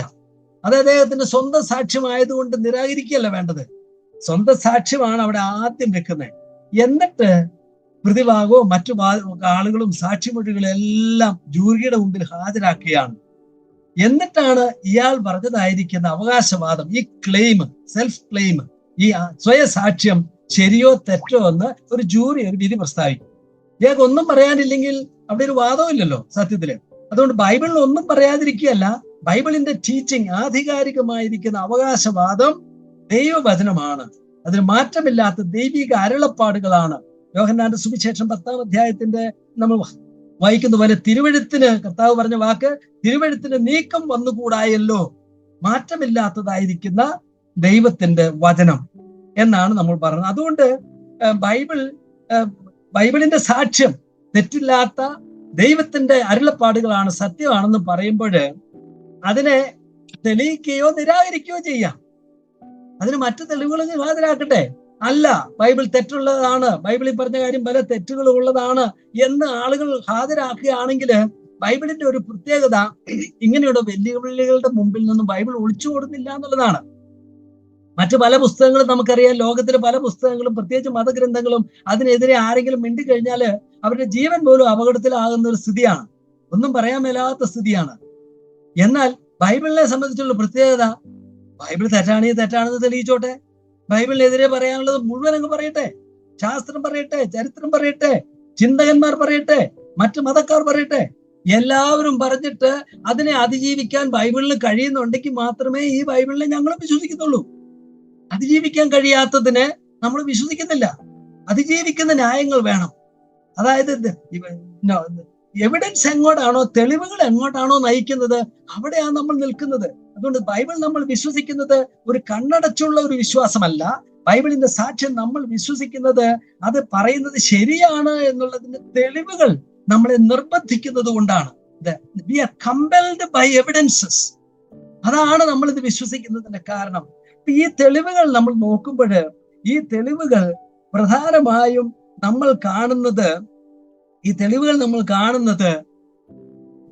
അത് അദ്ദേഹത്തിന്റെ സ്വന്തം സാക്ഷ്യമായതുകൊണ്ട് നിരാകരിക്കുകയല്ല വേണ്ടത്. സ്വന്തം സാക്ഷ്യമാണ് അവിടെ ആദ്യം വെക്കുന്നത്. എന്നിട്ട് പ്രതിഭാഗവും മറ്റു ആളുകളും സാക്ഷിമൊഴികളെല്ലാം ജൂറിയുടെ മുമ്പിൽ ഹാജരാക്കുകയാണ്. എന്നിട്ടാണ് ഇയാൾ പറഞ്ഞതായിരിക്കുന്ന അവകാശവാദം, ഈ ക്ലെയിം, സെൽഫ് ക്ലെയിം, ഈ സ്വയ സാക്ഷ്യം ശരിയോ തെറ്റോ എന്ന് ഒരു ജൂറി ഒരു വിധി പ്രസ്താവിക്കും. ഇയാൾക്ക് ഒന്നും പറയാനില്ലെങ്കിൽ അവിടെ ഒരു വാദവും ഇല്ലല്ലോ സത്യത്തില്. അതുകൊണ്ട് ബൈബിളിൽ ഒന്നും പറയാതിരിക്കുകയല്ല, ബൈബിളിന്റെ ടീച്ചിങ്, ആധികാരികമായിരിക്കുന്ന അവകാശവാദം ദൈവവചനമാണ്. അതിന് മാറ്റമില്ലാത്ത ദൈവിക അരുളപ്പാടുകളാണ്. യോഹന്നാന്റെ സുവിശേഷം 10-ാം അധ്യായത്തിന്റെ നമ്മൾ വായിക്കുന്ന പോലെ തിരുവെഴുത്തിന്, കർത്താവ് പറഞ്ഞ വാക്ക്, തിരുവെഴുത്തിന് നീക്കം വന്നുകൂടായല്ലോ, മാറ്റമില്ലാത്തതായിരിക്കുന്ന ദൈവത്തിന്റെ വചനം എന്നാണ് നമ്മൾ പറയുന്നത്. അതുകൊണ്ട് ബൈബിളിന്റെ സാക്ഷ്യം തെറ്റില്ലാത്ത ദൈവത്തിന്റെ അരുളപ്പാടുകളാണ്, സത്യമാണെന്ന് പറയുമ്പോൾ അതിനെ തെളിയിക്കുകയോ നിരാകരിക്കുകയോ ചെയ്യാം. അതിന് മറ്റു തെളിവുകൾ ഹാജരാക്കട്ടെ. അല്ല, ബൈബിൾ തെറ്റുള്ളതാണ്, ബൈബിളിൽ പറഞ്ഞ കാര്യം പല തെറ്റുകളും ഉള്ളതാണ് എന്ന് ആളുകൾ ഹാജരാക്കുകയാണെങ്കിൽ ബൈബിളിന്റെ ഒരു പ്രത്യേകത ഇങ്ങനെയുള്ള വെല്ലുവിളികളുടെ മുമ്പിൽ നിന്നും ബൈബിൾ ഒളിച്ചു കൊടുന്നില്ല എന്നുള്ളതാണ്. മറ്റു പല പുസ്തകങ്ങളും നമുക്കറിയാം, ലോകത്തിലെ പല പുസ്തകങ്ങളും പ്രത്യേകിച്ച് മതഗ്രന്ഥങ്ങളും അതിനെതിരെ ആരെങ്കിലും മിണ്ടിക്കഴിഞ്ഞാൽ അവരുടെ ജീവൻ പോലും അപകടത്തിലാകുന്ന ഒരു സ്ഥിതിയാണ്, ഒന്നും പറയാൻ മേലാത്ത സ്ഥിതിയാണ്. എന്നാൽ ബൈബിളിനെ സംബന്ധിച്ചുള്ള പ്രത്യേകത, ബൈബിൾ തെറ്റാണെങ്കിൽ തെറ്റാണെന്ന് തെളിയിച്ചോട്ടെ, ബൈബിളിനെതിരെ പറയാനുള്ളത് മുഴുവൻ അങ്ങ് പറയട്ടെ, ശാസ്ത്രം പറയട്ടെ, ചരിത്രം പറയട്ടെ, ചിന്തകന്മാർ പറയട്ടെ, മറ്റു മതക്കാർ പറയട്ടെ, എല്ലാവരും പറഞ്ഞിട്ട് അതിനെ അതിജീവിക്കാൻ ബൈബിളിന് കഴിയുന്നുണ്ടെങ്കിൽ മാത്രമേ ഈ ബൈബിളിനെ ഞങ്ങൾ വിശ്വസിക്കുന്നുള്ളൂ. അതിജീവിക്കാൻ കഴിയാത്തതിനെ നമ്മൾ വിശ്വസിക്കുന്നില്ല. അതിജീവിക്കുന്ന ന്യായങ്ങൾ വേണം. അതായത് എവിഡൻസ് എങ്ങോട്ടാണോ, തെളിവുകൾ എങ്ങോട്ടാണോ നയിക്കുന്നത്, അവിടെയാണ് നമ്മൾ നിൽക്കുന്നത്. അതുകൊണ്ട് ബൈബിൾ നമ്മൾ വിശ്വസിക്കുന്നത് ഒരു കണ്ണടച്ചുള്ള ഒരു വിശ്വാസമല്ല. ബൈബിളിന്റെ സാക്ഷ്യം നമ്മൾ വിശ്വസിക്കുന്നത് അത് പറയുന്നത് ശരിയാണ് എന്നുള്ളതിന്റെ തെളിവുകൾ നമ്മളെ നിർബന്ധിക്കുന്നത് കൊണ്ടാണ്. We are compelled by evidences. അതാണ് നമ്മൾ ഇത് വിശ്വസിക്കുന്നതിന്റെ കാരണം. ഈ തെളിവുകൾ നമ്മൾ നോക്കുമ്പോൾ, ഈ തെളിവുകൾ പ്രധാനമായും നമ്മൾ കാണുന്നത്,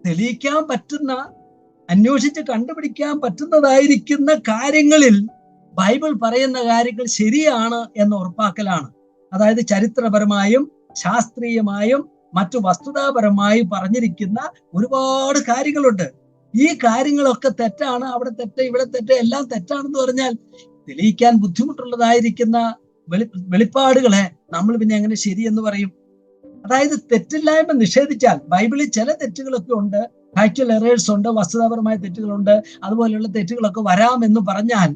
തെളിയിക്കാൻ പറ്റുന്ന, അന്വേഷിച്ച് കണ്ടുപിടിക്കാൻ പറ്റുന്നതായിരിക്കുന്ന കാര്യങ്ങളിൽ ബൈബിൾ പറയുന്ന കാര്യങ്ങൾ ശരിയാണ് എന്ന് ഉറപ്പാക്കലാണ്. അതായത് ചരിത്രപരമായും ശാസ്ത്രീയമായും മറ്റു വസ്തുതാപരമായും പറഞ്ഞിരിക്കുന്ന ഒരുപാട് കാര്യങ്ങളുണ്ട്. ഈ കാര്യങ്ങളൊക്കെ തെറ്റാണ്, അവിടെ തെറ്റ്, ഇവിടെ തെറ്റ്, എല്ലാം തെറ്റാണെന്ന് പറഞ്ഞാൽ തെളിയിക്കാൻ ബുദ്ധിമുട്ടുള്ളതായിരിക്കുന്ന വെളിപ്പാടുകളെ നമ്മൾ പിന്നെ എങ്ങനെ ശരിയെന്ന് പറയും? അതായത് തെറ്റില്ലായ്മ നിഷേധിച്ചാൽ, ബൈബിളിൽ ചില തെറ്റുകളൊക്കെ ഉണ്ട്, ഫാക്ച്വൽ എറേഴ്സ് ഉണ്ട്, വസ്തുതാപരമായ തെറ്റുകളുണ്ട്, അതുപോലെയുള്ള തെറ്റുകളൊക്കെ വരാം എന്ന് പറഞ്ഞാൽ,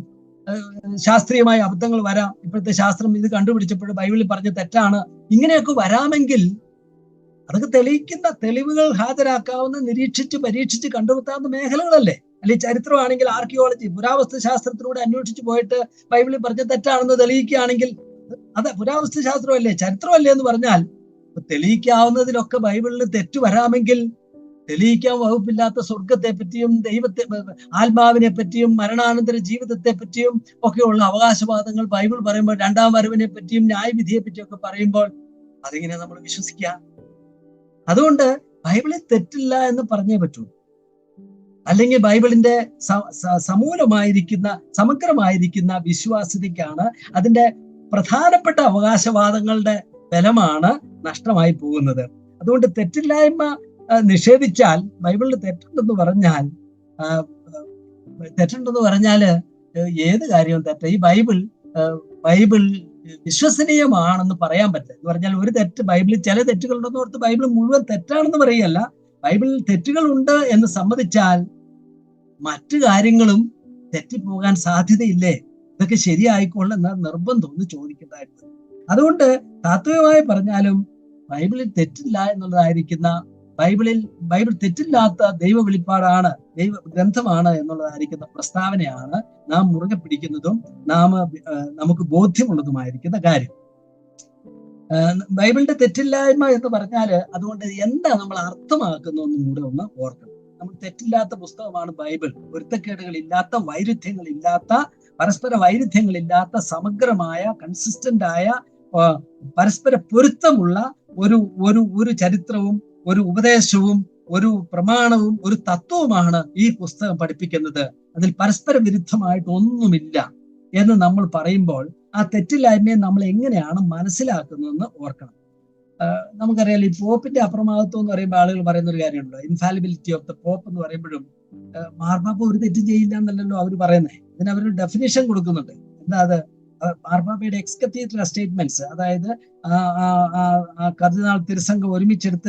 ശാസ്ത്രീയമായ അബദ്ധങ്ങൾ വരാം, ഇപ്പോഴത്തെ ശാസ്ത്രം ഇത് കണ്ടുപിടിച്ചപ്പോൾ ബൈബിളിൽ പറഞ്ഞ തെറ്റാണ്, ഇങ്ങനെയൊക്കെ വരാമെങ്കിൽ അതൊക്കെ തെളിയിക്കുന്ന തെളിവുകൾ ഹാജരാക്കാവുന്ന, നിരീക്ഷിച്ച് പരീക്ഷിച്ച് കണ്ടുപിടുത്താവുന്ന മേഖലകളല്ലേ? അല്ലെങ്കിൽ ചരിത്രമാണെങ്കിൽ ആർക്കിയോളജി, പുരാവസ്തു ശാസ്ത്രത്തിലൂടെ അന്വേഷിച്ച് പോയിട്ട് ബൈബിളിൽ പറഞ്ഞ തെറ്റാണെന്ന് തെളിയിക്കുകയാണെങ്കിൽ അത് പുരാവസ്തു ശാസ്ത്രമല്ലേ, ചരിത്രമല്ലേ എന്ന് പറഞ്ഞാൽ, തെളിയിക്കാവുന്നതിലൊക്കെ ബൈബിളിന് തെറ്റ് വരാമെങ്കിൽ തെളിയിക്കാൻ വകുപ്പില്ലാത്ത സ്വർഗത്തെ പറ്റിയും ദൈവത്തെ, ആത്മാവിനെ പറ്റിയും മരണാനന്തര ജീവിതത്തെ പറ്റിയും ഒക്കെയുള്ള അവകാശവാദങ്ങൾ ബൈബിൾ പറയുമ്പോൾ, രണ്ടാം വരവിനെ പറ്റിയും ന്യായവിധിയെ പറ്റിയും ഒക്കെ പറയുമ്പോൾ അതിങ്ങനെ നമ്മൾ വിശ്വസിക്കുക. അതുകൊണ്ട് ബൈബിളിൽ തെറ്റില്ല എന്ന് പറഞ്ഞേ പറ്റൂ. അല്ലെങ്കിൽ ബൈബിളിന്റെ സമൂലമായിരിക്കുന്ന, സമഗ്രമായിരിക്കുന്ന വിശ്വാസ്യതയ്ക്കാണ്, അതിന്റെ പ്രധാനപ്പെട്ട അവകാശവാദങ്ങളുടെ ബലമാണ് നഷ്ടമായി പോകുന്നത്. അതുകൊണ്ട് തെറ്റില്ലായ്മ നിഷേധിച്ചാൽ, ബൈബിളിൽ തെറ്റുണ്ടെന്ന് പറഞ്ഞാൽ ഏത് കാര്യവും തെറ്റ. ഈ ബൈബിൾ വിശ്വസനീയമാണെന്ന് പറയാൻ പറ്റില്ല എന്ന് പറഞ്ഞാൽ, ഒരു തെറ്റ്, ബൈബിളിൽ ചില തെറ്റുകളുണ്ടെന്ന് ഓർത്ത് ബൈബിൾ മുഴുവൻ തെറ്റാണെന്ന് പറയുകയല്ല. ബൈബിളിൽ തെറ്റുകളുണ്ട് എന്ന് സമ്മതിച്ചാൽ മറ്റു കാര്യങ്ങളും തെറ്റിപ്പോകാൻ സാധ്യതയില്ലേ? ഇതൊക്കെ ശരിയായിക്കൊള്ളുന്ന നിർബന്ധം ഒന്ന് ചോദിക്കുന്നതായിട്ട്. അതുകൊണ്ട് താത്വികമായി പറഞ്ഞാലും ബൈബിളിൽ തെറ്റില്ല എന്നുള്ളതായിരിക്കുന്ന, ബൈബിൾ തെറ്റില്ലാത്ത ദൈവ വെളിപ്പാടാണ്, ദൈവ ഗ്രന്ഥമാണ് എന്നുള്ളതായിരിക്കുന്ന പ്രസ്താവനയാണ് നാം മുറുകെ പിടിക്കുന്നതും നമുക്ക് ബോധ്യമുള്ളതുമായിരിക്കുന്ന കാര്യം. ബൈബിളിന്റെ തെറ്റില്ലായ്മ എന്ന് പറഞ്ഞാൽ അതുകൊണ്ട് എന്താ നമ്മൾ അർത്ഥമാക്കുന്നതെന്നും കൂടെ ഒന്ന് ഓർക്കണം. നമ്മൾ തെറ്റില്ലാത്ത പുസ്തകമാണ് ബൈബിൾ. പൊരുത്തക്കേടുകളില്ലാത്ത, വൈരുദ്ധ്യങ്ങളില്ലാത്ത, പരസ്പര വൈരുദ്ധ്യങ്ങളില്ലാത്ത, സമഗ്രമായ, കൺസിസ്റ്റന്റ് ആയ, പരസ്പര പൊരുത്തമുള്ള ഒരു ചരിത്രവും ഒരു ഉപദേശവും ഒരു പ്രമാണവും ഒരു തത്വവുമാണ് ഈ പുസ്തകം പഠിപ്പിക്കുന്നത്. അതിൽ പരസ്പര വിരുദ്ധമായിട്ട് ഒന്നുമില്ല എന്ന് നമ്മൾ പറയുമ്പോൾ ആ തെറ്റില്ലായ്മയെ നമ്മൾ എങ്ങനെയാണ് മനസ്സിലാക്കുന്നതെന്ന് ഓർക്കണം. നമുക്കറിയാം, ഈ പോപ്പിന്റെ അപ്രമാദിത്വം എന്ന് പറയുമ്പോൾ ആളുകൾ പറയുന്ന ഒരു കാര്യമുണ്ടല്ലോ, ഇൻഫാലിബിലിറ്റി ഓഫ് ദ പോപ്പ് എന്ന് പറയുമ്പോഴും മാർപ്പാപ്പ ഒരു തെറ്റും ചെയ്യില്ല എന്നല്ലല്ലോ അവർ പറയുന്നത്. ഇതിന് അവരൊരു ഡെഫിനേഷൻ കൊടുക്കുന്നുണ്ട്. എന്താ അത്? മാർപ്പാപ്പയുടെ എക്സ്-കത്തീഡ്രൽ സ്റ്റേറ്റ്മെന്റ്സ്, അതായത് കർദിനാൾ തിരുസംഘം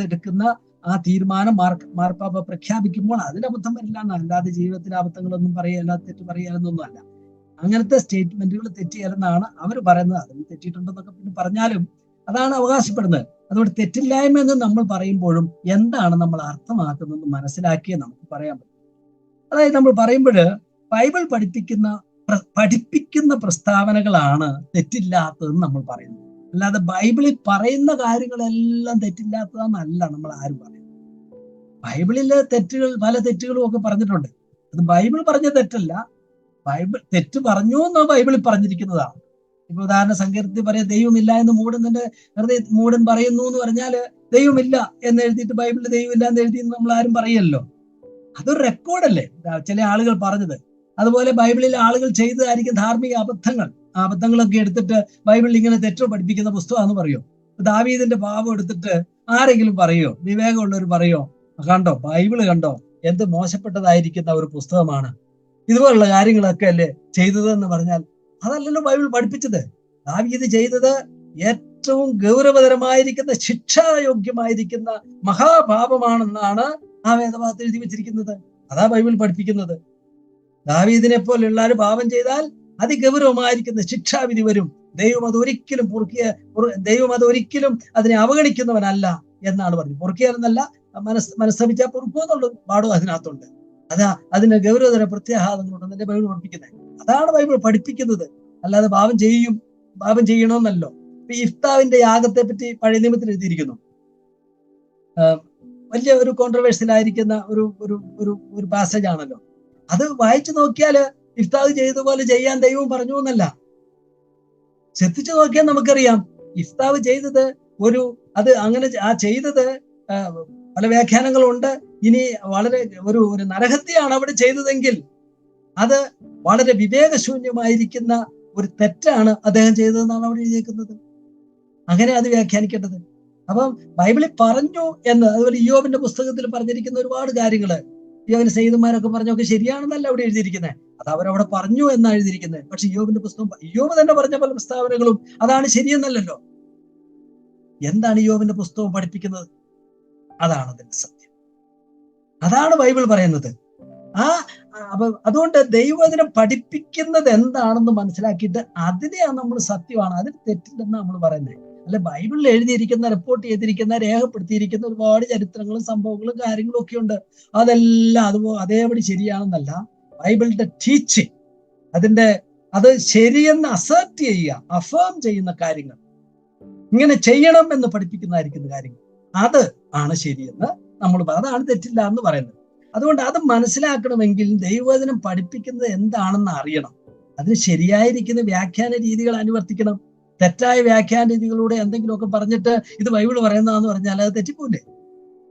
എടുക്കുന്ന ആ തീരുമാനം മാർപ്പാപ്പ പ്രഖ്യാപിക്കുമ്പോൾ അതിൽ അബദ്ധം വരില്ല എന്ന്, അല്ലാതെ ജീവിതത്തിലെ അബദ്ധങ്ങളൊന്നും പറയല്ല, തെറ്റ് പറയാനൊന്നും അല്ല. അങ്ങനത്തെ സ്റ്റേറ്റ്മെന്റുകൾ തെറ്റിയാലെന്നാണ് അവർ പറയുന്നത്. അതിന് തെറ്റിയിട്ടുണ്ടെന്നൊക്കെ പിന്നെ പറഞ്ഞാലും അതാണ് അവകാശപ്പെടുന്നത്. അതുകൊണ്ട് തെറ്റില്ലായ്മ എന്ന് നമ്മൾ പറയുമ്പോഴും എന്താണ് നമ്മൾ അർത്ഥമാക്കുന്നതെന്ന് മനസ്സിലാക്കിയേ നമുക്ക് പറയാൻ പറ്റും. അതായത് നമ്മൾ പറയുമ്പോൾ ബൈബിൾ പഠിപ്പിക്കുന്ന പ്രസ്താവനകളാണ് തെറ്റില്ലാത്തതെന്ന് നമ്മൾ പറയുന്നത്. അല്ലാതെ ബൈബിളിൽ പറയുന്ന കാര്യങ്ങളെല്ലാം തെറ്റില്ലാത്തതെന്നല്ല നമ്മൾ ആരും പറയുന്നത്. ബൈബിളിലെ പല തെറ്റുകളും ഒക്കെ പറഞ്ഞിട്ടുണ്ട്. അത് ബൈബിൾ പറഞ്ഞ തെറ്റല്ല, ബൈബിൾ തെറ്റ് പറഞ്ഞു എന്ന് ബൈബിളിൽ പറഞ്ഞിരിക്കുന്നതാണ്. ഇപ്പൊ ഉദാഹരണ സങ്കീർത്തനത്തിൽ പറയാം, ദൈവമില്ല എന്ന് മൂടൻ പറയുന്നു എന്ന് പറഞ്ഞാൽ ദൈവമില്ല എന്ന് എഴുതിയിട്ട് ബൈബിളിൽ ദൈവമില്ല എന്ന് എഴുതി നമ്മൾ ആരും പറയല്ലോ. അതൊരു റെക്കോർഡല്ലേ ചില ആളുകൾ പറഞ്ഞത്. അതുപോലെ ബൈബിളിൽ ആളുകൾ ചെയ്തതായിരിക്കും ധാർമ്മിക അബദ്ധങ്ങളൊക്കെ എടുത്തിട്ട് ബൈബിളിൽ ഇങ്ങനെ തെറ്റോ പഠിപ്പിക്കുന്ന പുസ്തകമാണെന്ന് പറയോ? ദാവീദിന്റെ പാപം എടുത്തിട്ട് ആരെങ്കിലും പറയോ? വിവേകമുള്ളവർ പറയോ? കണ്ടോ, ബൈബിള് കണ്ടോ എന്ത് മോശപ്പെട്ടതായിരിക്കുന്ന ഒരു പുസ്തകമാണ്. ഇതുപോലുള്ള കാര്യങ്ങളൊക്കെ അല്ലേ ചെയ്തതെന്ന് പറഞ്ഞാൽ അതല്ലല്ലോ ബൈബിൾ പഠിപ്പിച്ചത്. ദാവീദ് ചെയ്തത് ഏറ്റവും ഗൗരവതരമായിരിക്കുന്ന, ശിക്ഷായോഗ്യമായിരിക്കുന്ന മഹാപാപമാണെന്നാണ് ആ വേദഭാഗത്ത് എഴുതി വെച്ചിരിക്കുന്നത്. അതാ ബൈബിൾ പഠിപ്പിക്കുന്നത്. ദാവീദിനെ പോലുള്ള ഒരു പാപം ചെയ്താൽ അതിഗൗരവമായിരിക്കുന്ന ശിക്ഷാവിധി വരും. ദൈവം അതൊരിക്കലും അതിനെ അവഗണിക്കുന്നവനല്ല എന്നാണ് പറഞ്ഞത്. പൊറുക്കിയാലെന്നല്ല, മനസ്സമിച്ചാൽ പൊറുക്കുമെന്നുള്ള പാടും അതിനകത്തുണ്ട്. അതിന് ഗൗരവതര പ്രത്യാഘാതങ്ങളുണ്ടെന്ന് ബൈബിൾ പഠിപ്പിക്കുന്നത്. അതാണ് ബൈബിൾ പഠിപ്പിക്കുന്നത്. അല്ലാതെ പാപം ചെയ്യണമെന്നല്ലോ. ഇഫ്താവിന്റെ യാഗത്തെ പറ്റി പഴയ നിയമത്തിൽ എഴുതിയിരിക്കുന്നു. വലിയ ഒരു കോൺട്രവേഴ്സ്യലായിരിക്കുന്ന ഒരു പാസേജ് ആണല്ലോ. അത് വായിച്ചു നോക്കിയാൽ ഇഫ്താവ് ചെയ്തതുപോലെ ചെയ്യാൻ ദൈവം പറഞ്ഞു എന്നല്ല. ശ്രദ്ധിച്ചു നോക്കിയാൽ നമുക്കറിയാം ഇഫ്താവ് ചെയ്തത് ചെയ്തത് പല വ്യാഖ്യാനങ്ങളുണ്ട്. ഇനി വളരെ ഒരു നരഹത്യയാണ് അവിടെ ചെയ്തതെങ്കിൽ അത് വളരെ വിവേകശൂന്യമായിരിക്കുന്ന ഒരു തെറ്റാണ് അദ്ദേഹം ചെയ്തതെന്നാണ് അവിടെ എഴുതിയിരിക്കുന്നത്. അങ്ങനെ അത് വ്യാഖ്യാനിക്കേണ്ടത്. അപ്പം ബൈബിളിൽ പറഞ്ഞു എന്ന്, അതുപോലെ ഇയ്യോബിന്റെ പുസ്തകത്തിൽ പറഞ്ഞിരിക്കുന്ന ഒരുപാട് കാര്യങ്ങള്, ഇയ്യോബിന്റെ സ്നേഹിതന്മാരൊക്കെ പറഞ്ഞൊക്കെ ശരിയാണെന്നല്ല അവിടെ എഴുതിയിരിക്കുന്നത്. അത് അവരവിടെ പറഞ്ഞു എന്നാണ് എഴുതിയിരിക്കുന്നത്. പക്ഷെ ഇയ്യോബിന്റെ പുസ്തകം, ഇയ്യോബ് തന്നെ പറഞ്ഞ പല പ്രസ്താവനകളും അതാണ് ശരിയെന്നല്ലല്ലോ. എന്താണ് ഇയ്യോബിന്റെ പുസ്തകം പഠിപ്പിക്കുന്നത്? അതാണ് അതിന്റെ സത്യം. അതാണ് ബൈബിൾ പറയുന്നത്. അതുകൊണ്ട് ദൈവവചനം പഠിപ്പിക്കുന്നത് എന്താണെന്ന് മനസ്സിലാക്കിയിട്ട് അതിനെയാണ് നമ്മൾ സത്യമാണ്, അതിന് തെറ്റില്ലെന്ന് നമ്മൾ പറയുന്നത്. അല്ല, ബൈബിളിൽ എഴുതിയിരിക്കുന്ന, റിപ്പോർട്ട് ചെയ്തിരിക്കുന്ന, രേഖപ്പെടുത്തിയിരിക്കുന്ന ഒരുപാട് ചരിത്രങ്ങളും സംഭവങ്ങളും കാര്യങ്ങളും ഒക്കെ ഉണ്ട്. അതെല്ലാം അതേപടി ശരിയാണെന്നല്ല. ബൈബിളിന്റെ ടീച്ചിങ്, അത് ശരിയെന്ന് അസേർട്ട് ചെയ്യുക, അഫേം ചെയ്യുന്ന കാര്യങ്ങൾ, ഇങ്ങനെ ചെയ്യണം എന്ന് പഠിപ്പിക്കുന്നതായിരിക്കുന്ന കാര്യങ്ങൾ, അത് ആണ് ശരിയെന്ന് അതാണ് തെറ്റില്ല എന്ന് പറയുന്നത്. അതുകൊണ്ട് അത് മനസ്സിലാക്കണമെങ്കിൽ ദൈവവചനം പഠിപ്പിക്കുന്നത് എന്താണെന്ന് അറിയണം. അതിന് ശരിയായിരിക്കുന്ന വ്യാഖ്യാന രീതികൾ അനുവർത്തിക്കണം. തെറ്റായ വ്യാഖ്യാന രീതികളിലൂടെ എന്തെങ്കിലുമൊക്കെ പറഞ്ഞിട്ട് ഇത് ബൈബിൾ പറയുന്നതെന്ന് പറഞ്ഞാൽ അത് തെറ്റിപ്പോലേ.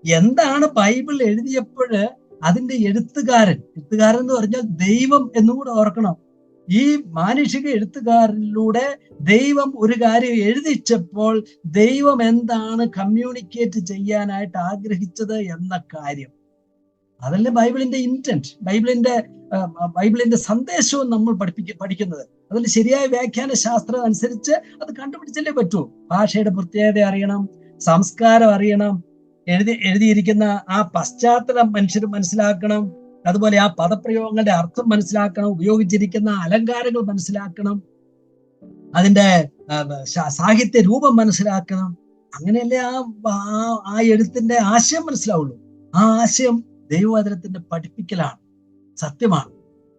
എന്താണ് ബൈബിൾ എഴുതിയപ്പോഴ് അതിന്റെ എഴുത്തുകാരൻ എന്ന് പറഞ്ഞാൽ ദൈവം എന്നും കൂടെ ഓർക്കണം. ഈ മാനുഷിക എഴുത്തുകാരിലൂടെ ദൈവം ഒരു കാര്യം എഴുതിച്ചപ്പോൾ ദൈവം എന്താണ് കമ്മ്യൂണിക്കേറ്റ് ചെയ്യാനായിട്ട് ആഗ്രഹിച്ചത് എന്ന കാര്യം, അതല്ലേ ബൈബിളിന്റെ ഇന്റന്റ്, ബൈബിളിന്റെ സന്ദേശവും നമ്മൾ പഠിക്കുന്നത്. അതിൽ ശരിയായ വ്യാഖ്യാന ശാസ്ത്രം അനുസരിച്ച് അത് കണ്ടുപിടിച്ചല്ലേ പറ്റൂ. ഭാഷയുടെ പ്രത്യേകത അറിയണം, സംസ്കാരം അറിയണം, എഴുതിയിരിക്കുന്ന ആ പശ്ചാത്തലം മനുഷ്യർ മനസ്സിലാക്കണം. അതുപോലെ ആ പദപ്രയോഗങ്ങളുടെ അർത്ഥം മനസ്സിലാക്കണം, ഉപയോഗിച്ചിരിക്കുന്ന അലങ്കാരങ്ങൾ മനസ്സിലാക്കണം, അതിന്റെ സാഹിത്യ രൂപം മനസ്സിലാക്കണം. അങ്ങനെയല്ലേ ആ എഴുത്തിന്റെ ആശയം മനസ്സിലാവുള്ളൂ. ആ ആശയം ദൈവവചനത്തിന്റെ പഠിപ്പിക്കലാണ്, സത്യമാണ്.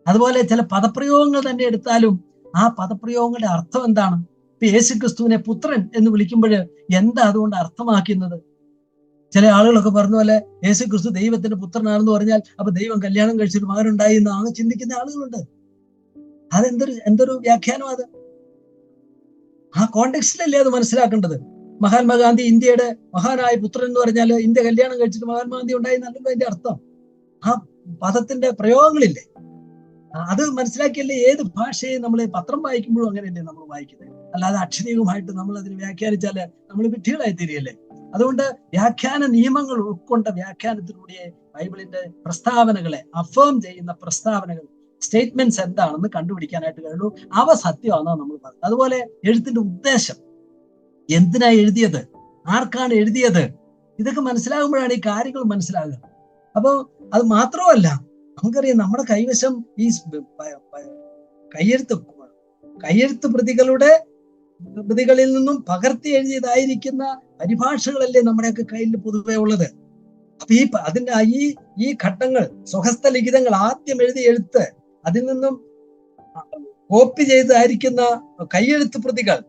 അതുപോലെ ചില പദപ്രയോഗങ്ങൾ തന്നെ എടുത്താലും ആ പദപ്രയോഗങ്ങളുടെ അർത്ഥം എന്താണ്? ഇപ്പൊ യേശുക്രിസ്തുവിനെ പുത്രൻ എന്ന് വിളിക്കുമ്പോൾ എന്താ അതുകൊണ്ട് അർത്ഥമാക്കുന്നത്? ചില ആളുകളൊക്കെ പറഞ്ഞ പോലെ യേശുക്രിസ്തു ദൈവത്തിന്റെ പുത്രനാണെന്ന് പറഞ്ഞാൽ അപ്പൊ ദൈവം കല്യാണം കഴിച്ചൊരു മകനുണ്ടായി എന്നാണ് ചിന്തിക്കുന്ന ആളുകളുണ്ട്. എന്തൊരു വ്യാഖ്യാനം അത്? ആ കോണ്ടെക്സ്റ്റിലല്ലേ അത് മനസ്സിലാക്കേണ്ടത്. മഹാത്മാഗാന്ധി ഇന്ത്യയുടെ മഹാനായ പുത്രൻ എന്ന് പറഞ്ഞാൽ ഇന്ത്യ കല്യാണം കഴിച്ചിട്ട് മഹാത്മാഗാന്ധി ഉണ്ടായി എന്നല്ലോ അതിന്റെ അർത്ഥം. ആ പദത്തിന്റെ പ്രയോഗങ്ങളില്ലേ, അത് മനസ്സിലാക്കിയല്ലേ ഏത് ഭാഷയെ നമ്മൾ പത്രം വായിക്കുമ്പോഴും അങ്ങനെയല്ലേ നമ്മൾ വായിക്കുന്നത്. അല്ലാതെ അക്ഷരീയമായിട്ട് നമ്മൾ അതിന് വ്യാഖ്യാനിച്ചാല് നമ്മൾ വിഡ്ഢികളായി തീരുകയല്ലേ. അതുകൊണ്ട് വ്യാഖ്യാന നിയമങ്ങൾ ഉൾക്കൊണ്ട വ്യാഖ്യാനത്തിലൂടെ ബൈബിളിന്റെ പ്രസ്താവനകളെ അഫേം ചെയ്യുന്ന പ്രസ്താവനകൾ, സ്റ്റേറ്റ്മെന്റ്സ് എന്താണെന്ന് കണ്ടുപിടിക്കാനായിട്ട് കഴിയുള്ളൂ. അവ സത്യമാണെന്നാണ് നമ്മൾ പറയുന്നത്. അതുപോലെ എഴുത്തിന്റെ ഉദ്ദേശം, എന്തിനാ എഴുതിയത്, ആർക്കാണ് എഴുതിയത്, ഇതൊക്കെ മനസ്സിലാകുമ്പോഴാണ് ഈ കാര്യങ്ങൾ മനസ്സിലാകുക. അപ്പൊ അത് മാത്രമല്ല, നമുക്കറിയാം നമ്മുടെ കൈവശം ഈ കയ്യെഴുത്ത് പ്രതികളിൽ നിന്നും പകർത്തി എഴുതിയതായിരിക്കുന്ന പരിഭാഷകളല്ലേ നമ്മുടെയൊക്കെ കയ്യിൽ പൊതുവെ ഉള്ളത്. അപ്പൊ ഈ ഘട്ടങ്ങൾ, സ്വഹസ്ത ലിഖിതങ്ങൾ, ആദ്യം എഴുതിയ എഴുത്ത്, അതിൽ നിന്നും കോപ്പി ചെയ്തായിരിക്കുന്ന കയ്യെഴുത്ത് പ്രതികൾ,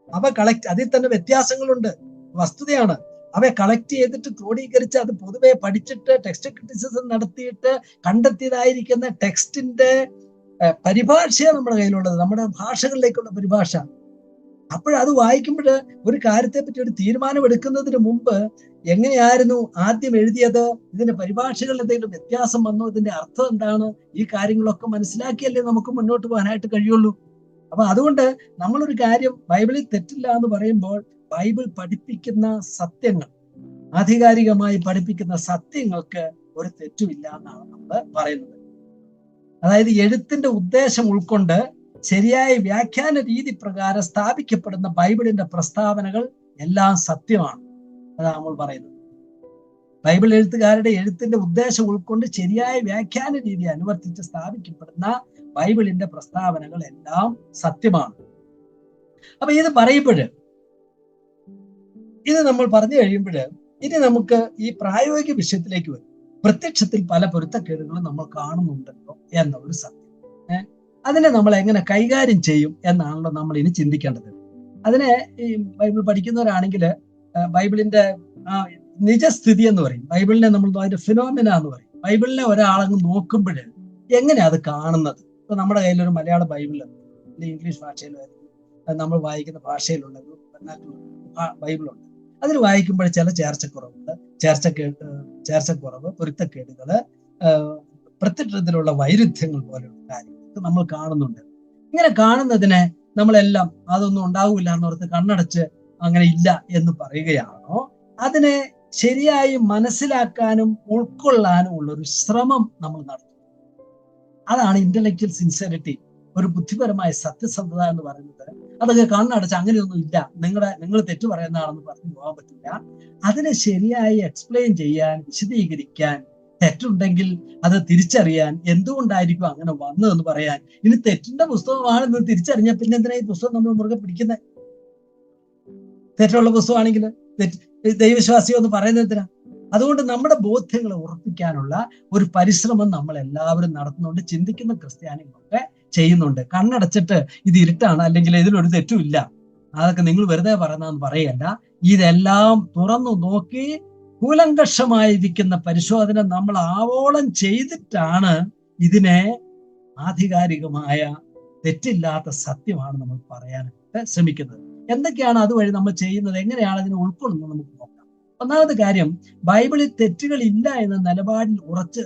അവ അതിൽ തന്നെ വ്യത്യാസങ്ങളുണ്ട്, വസ്തുതയാണ്. അവയെ കളക്ട് ചെയ്തിട്ട് ക്രോഡീകരിച്ച് അത് പൊതുവെ പഠിച്ചിട്ട് ടെക്സ്റ്റ് ക്രിറ്റിസിസം നടത്തിയിട്ട് കണ്ടെത്തിയതായിരിക്കുന്ന ടെക്സ്റ്റിന്റെ പരിഭാഷയാണ് നമ്മുടെ കയ്യിലുള്ളത്, നമ്മുടെ ഭാഷകളിലേക്കുള്ള പരിഭാഷ. അപ്പോഴത് വായിക്കുമ്പോൾ ഒരു കാര്യത്തെ പറ്റി ഒരു തീരുമാനം എടുക്കുന്നതിന് മുമ്പ് എങ്ങനെയായിരുന്നു ആദ്യം എഴുതിയത്, ഇതിന്റെ പരിഭാഷകളിൽ എന്തെങ്കിലും വ്യത്യാസം വന്നോ, ഇതിന്റെ അർത്ഥം എന്താണ്, ഈ കാര്യങ്ങളൊക്കെ മനസ്സിലാക്കിയല്ലേ നമുക്ക് മുന്നോട്ട് പോകാനായിട്ട് കഴിയുള്ളൂ. അപ്പൊ അതുകൊണ്ട് നമ്മളൊരു കാര്യം ബൈബിളിൽ തെറ്റില്ല എന്ന് പറയുമ്പോൾ ബൈബിൾ പഠിപ്പിക്കുന്ന സത്യങ്ങൾ, ആധികാരികമായി പഠിപ്പിക്കുന്ന സത്യങ്ങൾക്ക് ഒരു തെറ്റുമില്ല എന്നാണ് നമ്മൾ പറയുന്നത്. അതായത് എഴുത്തിന്റെ ഉദ്ദേശം ഉൾക്കൊണ്ട് ശരിയായ വ്യാഖ്യാന രീതി പ്രകാരം സ്ഥാപിക്കപ്പെടുന്ന ബൈബിളിന്റെ പ്രസ്താവനകൾ എല്ലാം സത്യമാണ്. അതാണ് നമ്മൾ പറയുന്നത്. ബൈബിൾ എഴുത്തുകാരുടെ എഴുത്തിന്റെ ഉദ്ദേശം ഉൾക്കൊണ്ട് ശരിയായ വ്യാഖ്യാന രീതി അനുവർത്തിച്ച് സ്ഥാപിക്കപ്പെടുന്ന ബൈബിളിന്റെ പ്രസ്താവനകൾ എല്ലാം സത്യമാണ്. അപ്പൊ ഇത് പറയുമ്പോൾ, ഇത് നമ്മൾ പറഞ്ഞു കഴിയുമ്പോൾ, ഇനി നമുക്ക് ഈ പ്രായോഗിക വിഷയത്തിലേക്ക് വരും. പ്രത്യക്ഷത്തിൽ പല പൊരുത്തക്കേടുകളും നമ്മൾ കാണുന്നുണ്ടല്ലോ എന്നുള്ളൊരു സത്യം. അതിനെ നമ്മൾ എങ്ങനെ കൈകാര്യം ചെയ്യും എന്നാണല്ലോ നമ്മൾ ഇനി ചിന്തിക്കേണ്ടത്. അതിനെ ഈ ബൈബിൾ പഠിക്കുന്നവരാണെങ്കിൽ ബൈബിളിന്റെ നിജസ്ഥിതി എന്ന് പറയും, ബൈബിളിനെ നമ്മൾ അതിന്റെ ഫിനോമിന എന്ന് പറയും. ബൈബിളിനെ ഒരാളങ്ങ് നോക്കുമ്പോൾ എങ്ങനെയാ അത് കാണുന്നത്? ഇപ്പൊ നമ്മുടെ കയ്യിലൊരു മലയാള ബൈബിൾ, ഇംഗ്ലീഷ് ഭാഷയിലായിരിക്കും നമ്മൾ വായിക്കുന്ന ഭാഷയിലുള്ള ബൈബിളുണ്ട്. അതിൽ വായിക്കുമ്പോൾ ചില ചേർച്ചക്കുറവുണ്ട്, ചേർച്ചക്കുറവ്, പൊരുത്തക്കേടുകള്, പ്രത്യക്ഷത്തിലുള്ള വൈരുദ്ധ്യങ്ങൾ പോലെയുള്ള കാര്യങ്ങൾ നമ്മൾ കാണുന്നുണ്ട്. ഇങ്ങനെ കാണുന്നതിനെ നമ്മളെല്ലാം അതൊന്നും ഉണ്ടാവില്ല എന്നോർത്ത് കണ്ണടച്ച് അങ്ങനെ ഇല്ല എന്ന് പറയുകയാണോ? അതിനെ ശരിയായി മനസ്സിലാക്കാനും ഉൾക്കൊള്ളാനും ഉള്ള ഒരു ശ്രമം നമ്മൾ നടത്തും. അതാണ് ഇന്റലക്ച്വൽ സിൻസിയറിറ്റി, ഒരു ബുദ്ധിപരമായ സത്യസന്ധത എന്ന് പറയുന്നത്. അതൊക്കെ കണ്ണടച്ച് അങ്ങനെയൊന്നും ഇല്ല, നിങ്ങൾ തെറ്റു പറയുന്നതാണെന്ന് പറഞ്ഞു പോകാൻ പറ്റില്ല. അതിനെ ശരിയായി എക്സ്പ്ലെയിൻ ചെയ്യാൻ, വിശദീകരിക്കാൻ, തെറ്റുണ്ടെങ്കിൽ അത് തിരിച്ചറിയാൻ, എന്തുകൊണ്ടായിരിക്കും അങ്ങനെ വന്നതെന്ന് പറയാൻ. ഇനി തെറ്റിന്റെ പുസ്തകമാണെന്ന് തിരിച്ചറിഞ്ഞാൽ പിന്നെ എന്തിനാ ഈ പുസ്തകം നമ്മൾ മുറുകെ പിടിക്കുന്നത്? തെറ്റുള്ള പുസ്തകമാണെങ്കിൽ ദൈവവിശ്വാസിയോ എന്ന് പറയുന്നത് എന്തിനാ? അതുകൊണ്ട് നമ്മുടെ ബോധ്യങ്ങളെ ഉറപ്പിക്കാനുള്ള ഒരു പരിശ്രമം നമ്മൾ എല്ലാവരും നടത്തുന്നുണ്ട്, ചിന്തിക്കുന്ന ക്രിസ്ത്യാനികളൊക്കെ ചെയ്യുന്നുണ്ട്. കണ്ണടച്ചിട്ട് ഇത് ഇരുട്ടാണ്, അല്ലെങ്കിൽ ഇതിലൊരു തെറ്റുമില്ല, അതൊക്കെ നിങ്ങൾ വെറുതെ പറയുന്നതെന്ന് പറയല്ല. ഇതെല്ലാം തുറന്നു നോക്കി കൂലങ്കഷമായിരിക്കുന്ന പരിശോധന നമ്മൾ ആവോളം ചെയ്തിട്ടാണ് ഇതിനെ ആധികാരികമായ തെറ്റില്ലാത്ത സത്യമാണ് നമ്മൾ പറയാനായിട്ട് ശ്രമിക്കുന്നത്. എന്തൊക്കെയാണ് അതുവഴി നമ്മൾ ചെയ്യുന്നത്, എങ്ങനെയാണ് അതിനെ ഉൾക്കൊള്ളുന്നത് നമുക്ക് നോക്കാം. ഒന്നാമത്തെ കാര്യം, ബൈബിളിൽ തെറ്റുകൾ ഇല്ല എന്ന നിലപാടിൽ ഉറച്ച്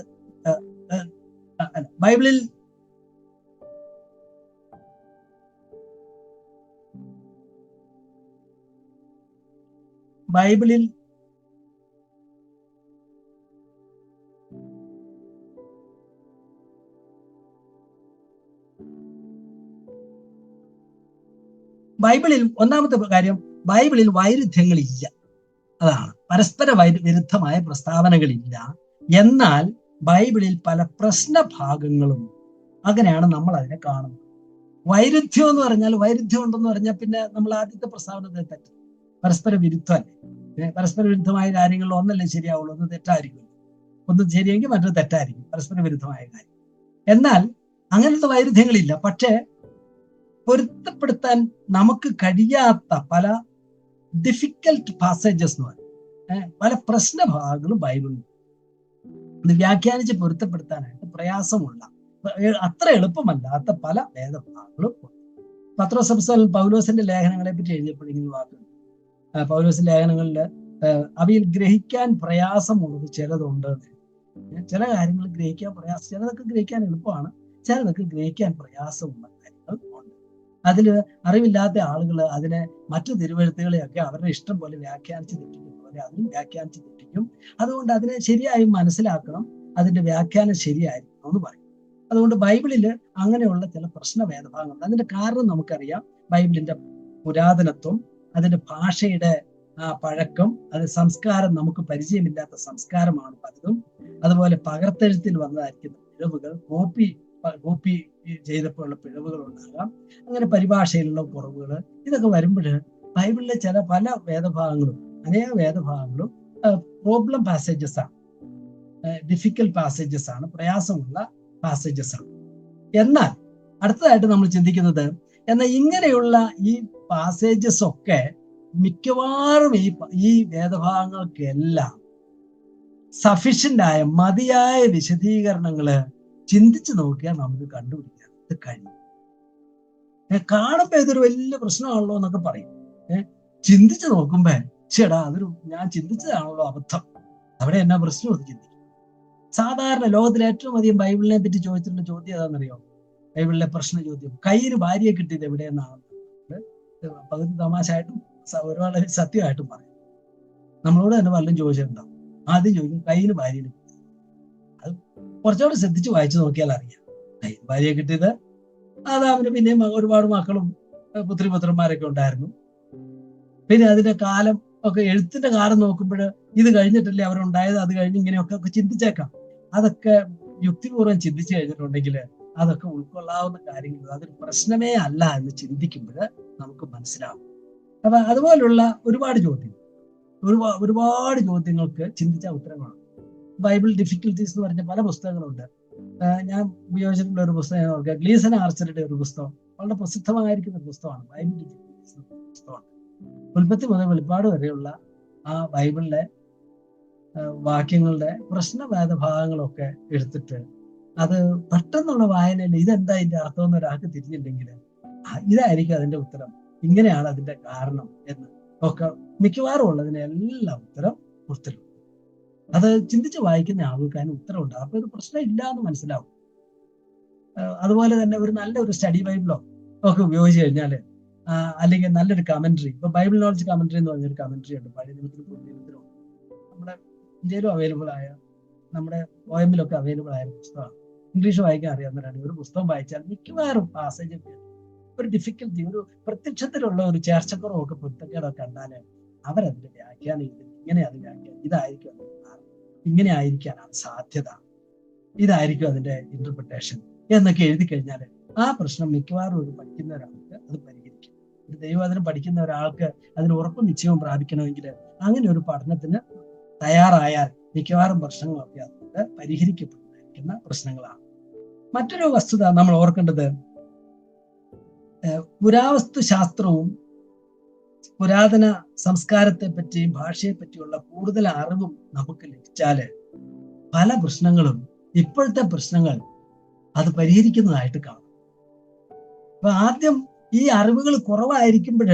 ബൈബിളിൽ ഒന്നാമത്തെ കാര്യം, ബൈബിളിൽ വൈരുദ്ധ്യങ്ങളില്ല. അതാണ്, പരസ്പര വിരുദ്ധമായ പ്രസ്താവനകളില്ല. എന്നാൽ ബൈബിളിൽ പല പ്രശ്നഭാഗങ്ങളും, അങ്ങനെയാണ് നമ്മൾ അതിനെ കാണുന്നത്. വൈരുദ്ധ്യം എന്ന് പറഞ്ഞാൽ, വൈരുദ്ധ്യം ഉണ്ടെന്ന് പറഞ്ഞാൽ പിന്നെ നമ്മൾ ആദ്യത്തെ പ്രസ്താവനത്തെ തെറ്റ്, പരസ്പര വിരുദ്ധമല്ലേ. പരസ്പര വിരുദ്ധമായ കാര്യങ്ങളിൽ ഒന്നല്ലേ ശരിയാവുള്ളൂ, ഒന്ന് തെറ്റായിരിക്കും. ഒന്ന് ശരിയെങ്കിൽ മറ്റൊരു തെറ്റായിരിക്കും, പരസ്പര വിരുദ്ധമായ കാര്യം. എന്നാൽ അങ്ങനത്തെ വൈരുദ്ധ്യങ്ങളില്ല. പക്ഷേ പൊരുത്തപ്പെടുത്താൻ നമുക്ക് കഴിയാത്ത പല ഡിഫിക്കൽട്ട് പാസേജസ് എന്ന് പറയും, പല പ്രശ്നഭാഗങ്ങളും ബൈബിളിൽ ഇത് വ്യാഖ്യാനിച്ച് പൊരുത്തപ്പെടുത്താനായിട്ട് പ്രയാസമുള്ള, അത്ര എളുപ്പമല്ലാത്ത പല വേദഭാഗങ്ങളും ഉണ്ട്. പത്രോസ് പൗലോസിന്റെ ലേഖനങ്ങളെ പറ്റി എഴുതിയപ്പോൾ ഇങ്ങനെ വാക്കുണ്ട്. പൗലോസിന്റെ ലേഖനങ്ങളിൽ അവയിൽ ഗ്രഹിക്കാൻ പ്രയാസമുള്ളത് ചിലതുണ്ട്. ചില കാര്യങ്ങൾ ഗ്രഹിക്കാൻ പ്രയാസം, ചിലതൊക്കെ ഗ്രഹിക്കാൻ എളുപ്പമാണ്, ചിലതൊക്കെ ഗ്രഹിക്കാൻ പ്രയാസമുള്ള കാര്യങ്ങൾ ഉണ്ട്. അതിൽ അറിവില്ലാത്ത ആളുകൾ അതിനെ മറ്റു തിരുവെഴുത്തുകളെയൊക്കെ അവരുടെ ഇഷ്ടം പോലെ വ്യാഖ്യാനിച്ച് തെറ്റിക്കുന്ന പോലെ അതിനും വ്യാഖ്യാനിച്ച് തെറ്റിക്കും. അതുകൊണ്ട് അതിനെ ശരിയായി മനസ്സിലാക്കണം, അതിന്റെ വ്യാഖ്യാനം ശരിയായിരിക്കണം എന്ന് പറയും. അതുകൊണ്ട് ബൈബിളിൽ അങ്ങനെയുള്ള ചില പ്രശ്ന വേദഭാഗങ്ങളുണ്ട്. അതിന്റെ കാരണം നമുക്കറിയാം. ബൈബിളിന്റെ പുരാതനത്വം, അതിന്റെ ഭാഷയുടെ പഴക്കം, അത് സംസ്കാരം, നമുക്ക് പരിചയമില്ലാത്ത സംസ്കാരമാണ് പലതും. അതുപോലെ പകർത്തെഴുത്തിൽ വന്നതായിരിക്കുന്ന പിഴവുകൾ, കോപ്പി ചെയ്തപ്പോഴുള്ള പിഴവുകൾ ഉണ്ടാകാം. അങ്ങനെ പരിഭാഷയിലുള്ള കുറവുകൾ, ഇതൊക്കെ വരുമ്പോൾ ബൈബിളിലെ പല വേദഭാഗങ്ങളും, അനേക വേദഭാഗങ്ങളും പ്രോബ്ലം പാസേജസ് ആണ്, ഡിഫിക്കൽട്ട് പാസേജസ് ആണ്, പ്രയാസമുള്ള പാസേജസ് ആണ്. എന്നാൽ അടുത്തതായിട്ട് നമ്മൾ ചിന്തിക്കുന്നത്, എന്നാൽ ഇങ്ങനെയുള്ള ഈ പാസേജസ് ഒക്കെ മിക്കവാറും ഈ വേദഭാഗങ്ങൾക്കെല്ലാം സഫിഷ്യന്റ് ആയ മതിയായ വിശദീകരണങ്ങള് ചിന്തിച്ചു നോക്കിയാൽ നമുക്ക് കണ്ടുപിടിക്കാൻ കഴിയും. കാണുമ്പോ ഇതൊരു വലിയ പ്രശ്നമാണല്ലോ എന്നൊക്കെ പറയും. ചിന്തിച്ചു നോക്കുമ്പോ ചേടാ ഞാൻ ചിന്തിച്ചതാണല്ലോ അബദ്ധം, അവിടെ എന്നാ പ്രശ്നം അത് ചിന്തിക്കും. സാധാരണ ലോകത്തിൽ ഏറ്റവും അധികം ബൈബിളിനെ പറ്റി ചോദിച്ചിട്ടുള്ള ചോദ്യം ഏതാണെന്നറിയോ? ബൈബിളിലെ പ്രശ്ന ചോദ്യം, കയ്യിന് ഭാര്യയെ കിട്ടിയത് എവിടെയെന്നാണ്. പകുതി തമാശയായിട്ടും ഒരുപാട് സത്യമായിട്ടും പറയും. നമ്മളോട് തന്നെ പലരും ചോദിച്ചിട്ടുണ്ടാവും. ആദ്യം ചോദിക്കും കയ്യിന് ഭാര്യയെ കിട്ടി. കുറച്ചുകൂടെ ശ്രദ്ധിച്ച് വായിച്ചു നോക്കിയാൽ അറിയാം. ഭാര്യയെ കിട്ടിയത് അത് അവന് പിന്നെയും ഒരുപാട് മക്കളും പുത്രിപുത്രന്മാരൊക്കെ ഉണ്ടായിരുന്നു. പിന്നെ അതിന്റെ കാലം ഒക്കെ, എഴുത്തിന്റെ കാലം നോക്കുമ്പോൾ ഇത് കഴിഞ്ഞിട്ടല്ലേ അവരുണ്ടായത്, അത് കഴിഞ്ഞ് ഇങ്ങനെയൊക്കെ ചിന്തിച്ചേക്കാം. അതൊക്കെ യുക്തിപൂർവ്വം ചിന്തിച്ചു കഴിഞ്ഞിട്ടുണ്ടെങ്കിൽ അതൊക്കെ ഉൾക്കൊള്ളാവുന്ന കാര്യങ്ങൾ, അതൊരു പ്രശ്നമേ അല്ല എന്ന് ചിന്തിക്കുമ്പോൾ നമുക്ക് മനസ്സിലാവും. അപ്പൊ അതുപോലുള്ള ഒരുപാട് ചോദ്യങ്ങൾക്ക് ചിന്തിച്ച ഉത്തരങ്ങളാണ്. ബൈബിൾ ഡിഫിക്കൽട്ടീസ് എന്ന് പറഞ്ഞ പല പുസ്തകങ്ങളുണ്ട്. ഞാൻ ഉപയോഗിച്ചിട്ടുള്ള ഒരു പുസ്തകം ഗ്ലീസൺ ആർച്ചറുടെ ഒരു പുസ്തകം, വളരെ പ്രസിദ്ധമായിരിക്കുന്ന ഒരു പുസ്തകമാണ്. ബൈബിൾ ഡിഫിക്കൽട്ടീസ് എന്ന പുസ്തകമാണ്. ഉൽപ്പത്തി മുതൽ വെളിപ്പാട് വരെയുള്ള ആ ബൈബിളിലെ വാക്യങ്ങളുടെ പ്രശ്നവേദ ഭാഗങ്ങളൊക്കെ എടുത്തിട്ട് അത് പെട്ടെന്നുള്ള വായനയിൽ ഇതെന്താ ഇതിന്റെ അർത്ഥം എന്ന് ഒരാൾക്ക് തിരിഞ്ഞില്ലെങ്കിൽ ഇതായിരിക്കും അതിന്റെ ഉത്തരം, ഇങ്ങനെയാണ് അതിന്റെ കാരണം എന്ന് ഒക്കെ മിക്കവാറും ഉള്ളതിനെല്ലാം ഉത്തരം കൊടുത്തിട്ടുണ്ട്. അത് ചിന്തിച്ച് വായിക്കുന്ന ആൾക്ക് അതിന് ഉത്തരവുണ്ട്. അപ്പൊ ഒരു പ്രശ്നം ഇല്ല എന്ന് മനസ്സിലാവും. അതുപോലെ തന്നെ ഒരു നല്ലൊരു സ്റ്റഡി ബൈബിളോ ഒക്കെ ഉപയോഗിച്ച് കഴിഞ്ഞാൽ, അല്ലെങ്കിൽ നല്ലൊരു കമന്ററി, ഇപ്പൊ ബൈബിൾ നോളജ് കമന്ററി എന്ന് പറഞ്ഞൊരു കമന്ററി ഉണ്ട്. പഴയ നിയമത്തിലും പുതിയ നിയമത്തിലും നമ്മുടെ ഇന്ത്യയിലും അവൈലബിൾ ആയ, നമ്മുടെ OM-ലൊക്കെ അവൈലബിൾ ആയ പുസ്തകമാണ്. ഇംഗ്ലീഷ് വായിക്കാൻ അറിയാവുന്നവരാണ് ഒരു പുസ്തകം വായിച്ചാൽ മിക്കവാറും പാസേജ് ഒരു ഡിഫിക്കൽറ്റി, ഒരു പ്രത്യക്ഷത്തിലുള്ള ഒരു ചേർച്ചക്കുറവൊക്കെ പൊരുത്തക്കേടൊക്കെ കണ്ടാൽ അവരതിന്റെ വ്യാഖ്യാനം ഇങ്ങനെ അത് വ്യാഖ്യാനം ഇതായിരിക്കും അതിന്റെ കാരണം, ഇങ്ങനെ ആയിരിക്കാനാണ് സാധ്യത, ഇതായിരിക്കും അതിന്റെ ഇന്റർപ്രിട്ടേഷൻ എന്നൊക്കെ എഴുതി കഴിഞ്ഞാൽ ആ പ്രശ്നം മിക്കവാറും ഒരു പഠിക്കുന്ന ഒരാൾക്ക് അത് പരിഹരിക്കും. ഒരു ദൈവവചനം പഠിക്കുന്ന ഒരാൾക്ക് അതിന് ഉറപ്പും നിശ്ചയവും പ്രാപിക്കണമെങ്കിൽ അങ്ങനെ ഒരു പഠനത്തിന് തയ്യാറായാൽ മിക്കവാറും പ്രശ്നങ്ങളൊക്കെ അതുകൊണ്ട് പരിഹരിക്കപ്പെടുന്ന പ്രശ്നങ്ങളാണ്. മറ്റൊരു വസ്തുത നമ്മൾ ഓർക്കേണ്ടത്, പുരാവസ്തു ശാസ്ത്രവും പുരാതന സംസ്കാരത്തെ പറ്റിയും ഭാഷയെ പറ്റിയുള്ള കൂടുതൽ അറിവും നമുക്ക് ലഭിച്ചാല് പല പ്രശ്നങ്ങളും, ഇപ്പോഴത്തെ പ്രശ്നങ്ങൾ അത് പരിഹരിക്കുന്നതായിട്ട് കാണും. അപ്പൊ ആദ്യം ഈ അറിവുകൾ കുറവായിരിക്കുമ്പോൾ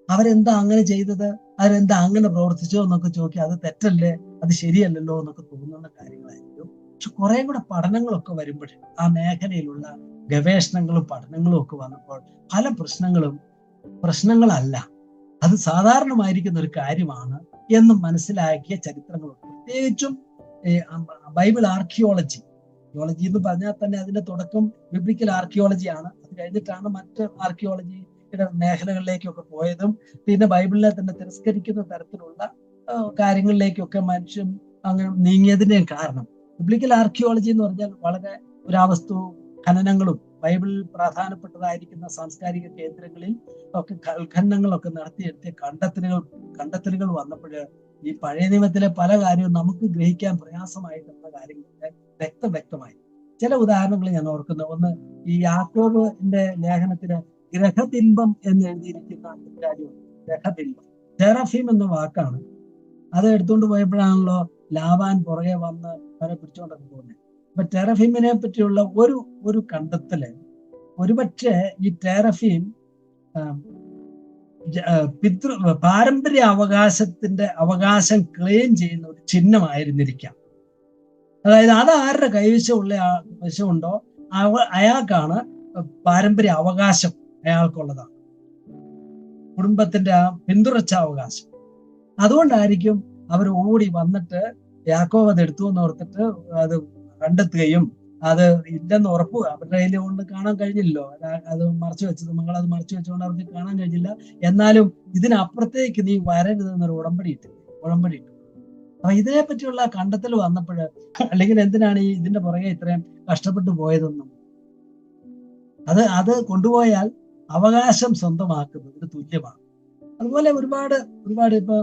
അവരെന്താ അങ്ങനെ ചെയ്തത്, അവരെന്താ അങ്ങനെ പ്രവർത്തിച്ചോ എന്നൊക്കെ ചോദിക്കുക, അത് തെറ്റല്ലേ, അത് ശരിയല്ലല്ലോ എന്നൊക്കെ തോന്നുന്ന കാര്യങ്ങളായിരിക്കും. പക്ഷെ കുറെ കൂടെ പഠനങ്ങളൊക്കെ വരുമ്പോൾ, ആ മേഖലയിലുള്ള ഗവേഷണങ്ങളും പഠനങ്ങളും ഒക്കെ വന്നപ്പോൾ പല പ്രശ്നങ്ങളല്ല, അത് സാധാരണമായിരിക്കുന്ന ഒരു കാര്യമാണ് എന്നും മനസ്സിലാക്കിയ ചരിത്രങ്ങളുണ്ട്. പ്രത്യേകിച്ചും ബൈബിൾ ആർക്കിയോളജി എന്ന് പറഞ്ഞാൽ തന്നെ അതിന്റെ തുടക്കം ബിബ്ലിക്കൽ ആർക്കിയോളജിയാണ്. അത് കഴിഞ്ഞിട്ടാണ് മറ്റ് ആർക്കിയോളജിയുടെ മേഖലകളിലേക്കൊക്കെ പോയതും പിന്നെ ബൈബിളിനെ തന്നെ തിരസ്കരിക്കുന്ന തരത്തിലുള്ള കാര്യങ്ങളിലേക്കൊക്കെ മനുഷ്യൻ അങ്ങനെ നീങ്ങിയതിന്റെ കാരണം ബിബ്ലിക്കൽ ആർക്കിയോളജി എന്ന് പറഞ്ഞാൽ വളരെ പുരാവസ്തു ഖനനങ്ങളും ബൈബിളിൽ പ്രധാനപ്പെട്ടതായിരിക്കുന്ന സാംസ്കാരിക കേന്ദ്രങ്ങളിൽ ഒക്കെ ഖനനങ്ങളൊക്കെ നടത്തിയെടുത്തിയ കണ്ടെത്തലുകൾ വന്നപ്പോൾ ഈ പഴയ നിയമത്തിലെ പല കാര്യവും നമുക്ക് ഗ്രഹിക്കാൻ പ്രയാസമായിട്ടുള്ള കാര്യങ്ങളൊക്കെ വ്യക്തമായി. ചില ഉദാഹരണങ്ങൾ ഞാൻ ഓർക്കുന്നു. ഒന്ന്, ഈ യാക്കോബിന്റെ ലേഖനത്തിന് ഗ്രഹബിംബം എന്ന് എഴുതിയിരിക്കുന്ന കാര്യം, ഗ്രഹബിംബം തെറഫീം എന്ന വാക്കാണ്. അത് എടുത്തുകൊണ്ട് പോയപ്പോഴാണല്ലോ ലാബാൻ പുറകെ വന്ന് അവരെ പിടിച്ചുകൊണ്ടൊക്കെ പോകുന്നത്. അപ്പൊ ടെറഫീമിനെ പറ്റിയുള്ള ഒരു കണ്ടെത്തല് ഒരുപക്ഷെ ഈ ടെറഫീം പാരമ്പര്യ അവകാശം ക്ലെയിം ചെയ്യുന്ന ഒരു ചിഹ്നമായിരുന്നിരിക്കാം. അതായത് അത് ആരുടെ കൈവശമുണ്ടോ അയാൾക്കാണ് പാരമ്പര്യ അവകാശം, അയാൾക്കുള്ളതാണ് കുടുംബത്തിന്റെ ആ പിന്തുടർച്ച അവകാശം. അതുകൊണ്ടായിരിക്കും അവർ ഓടി വന്നിട്ട് യാക്കോബ് അത് എടുത്തു എന്ന് ഓർത്തിട്ട് അത് കണ്ടെത്തുകയും അത് ഇല്ലെന്ന് ഉറപ്പ് അവരുടെ കയ്യിൽ കൊണ്ട് കാണാൻ കഴിഞ്ഞില്ലല്ലോ, അത് മറച്ചു വെച്ചത്, മകളത് മറച്ചു വെച്ചുകൊണ്ട് അവർക്ക് കാണാൻ കഴിഞ്ഞില്ല. എന്നാലും ഇതിനപ്പുറത്തേക്ക് നീ വരരുതെന്നൊരു ഉടമ്പടി ഇട്ടു. അപ്പൊ ഇതിനെ പറ്റിയുള്ള കണ്ടെത്തൽ വന്നപ്പോൾ, അല്ലെങ്കിൽ എന്തിനാണ് ഇതിന്റെ പുറകെ ഇത്രയും കഷ്ടപ്പെട്ടു പോയതെന്നും, അത് കൊണ്ടുപോയാൽ അവകാശം സ്വന്തമാക്കുന്നതിന് തുല്യമാണ്. അതുപോലെ ഒരുപാട് ഇപ്പൊ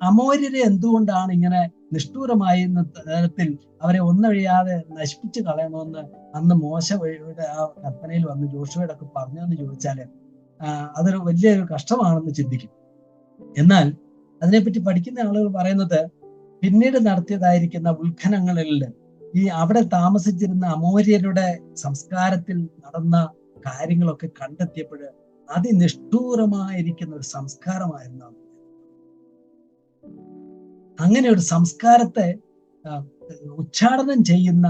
അമോര്യരെ എന്തുകൊണ്ടാണ് ഇങ്ങനെ നിഷ്ഠൂരമായി തരത്തിൽ അവരെ ഒന്നൊഴിയാതെ നശിപ്പിച്ചു കളയണമെന്ന് അന്ന് മോശയുടെ ആ കൽപ്പനയിൽ വന്ന് ജോഷുവയുടെ ഒക്കെ പറഞ്ഞതെന്ന് ചോദിച്ചാല് അതൊരു വലിയൊരു കഷ്ടമാണെന്ന് ചിന്തിക്കും. എന്നാൽ അതിനെപ്പറ്റി പഠിക്കുന്ന ആളുകൾ പറയുന്നത് പിന്നീട് നടത്തിയതായിരിക്കുന്ന ഉത്ഖനനങ്ങളിൽ ഈ അവിടെ താമസിച്ചിരുന്ന അമോര്യരുടെ സംസ്കാരത്തിൽ നടന്ന കാര്യങ്ങളൊക്കെ കണ്ടെത്തിയപ്പോൾ അതിനിഷ്ഠൂരമായിരിക്കുന്ന ഒരു സംസ്കാരമായിരുന്നു. അങ്ങനെ ഒരു സംസ്കാരത്തെ ഉച്ചാടനം ചെയ്യുന്ന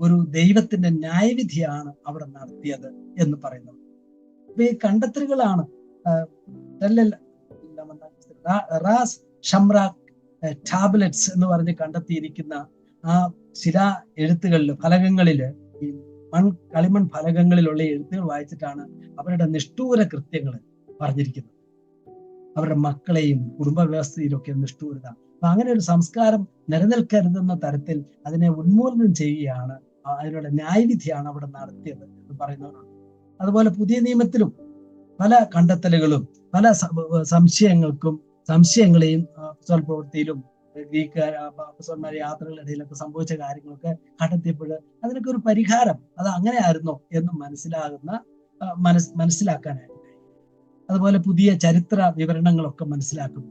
ഒരു ദൈവത്തിന്റെ ന്യായവിധിയാണ് അവിടെ നടത്തിയത് എന്ന് പറയുന്നത്. അപ്പൊ ഈ കണ്ടെത്തലുകളാണ് റാസ് ഷംറാഖ് ടാബ്ലറ്റ്സ് എന്ന് പറഞ്ഞ് കണ്ടെത്തിയിരിക്കുന്ന ആ ശിലാ എഴുത്തുകളിൽ ഫലകങ്ങളിൽ ഈ കളിമൺ ഫലകങ്ങളിലുള്ള എഴുത്തുകൾ വായിച്ചിട്ടാണ് അവരുടെ നിഷ്ഠൂര കൃത്യങ്ങൾ പറഞ്ഞിരിക്കുന്നത്. അവരുടെ മക്കളെയും കുടുംബ വ്യവസ്ഥയിലൊക്കെ നിഷ്ഠൂരത. അപ്പൊ അങ്ങനെ ഒരു സംസ്കാരം നിലനിൽക്കരുതെന്ന തരത്തിൽ അതിനെ ഉന്മൂലനം ചെയ്യുകയാണ്, അതിനുള്ള ന്യായവിധിയാണ് അവിടെ നടത്തിയത് എന്ന് പറയുന്നവരുണ്ട്. അതുപോലെ പുതിയ നിയമത്തിലും പല കണ്ടെത്തലുകളും പല സംശയങ്ങളെയും സ്വൽപ്രവൃത്തിയിലും ഗ്രീക്ക് അപ്പസ്തലന്മാരുടെ യാത്രകളുടെ ഇടയിലൊക്കെ സംഭവിച്ച കാര്യങ്ങളൊക്കെ കണ്ടെത്തിയപ്പോൾ അതിനൊക്കെ ഒരു പരിഹാരം അത് അങ്ങനെ ആയിരുന്നോ എന്ന് മനസ്സിലാക്കാനായിട്ട് കഴിയും. അതുപോലെ പുതിയ ചരിത്ര വിവരണങ്ങളൊക്കെ മനസ്സിലാക്കുന്നു.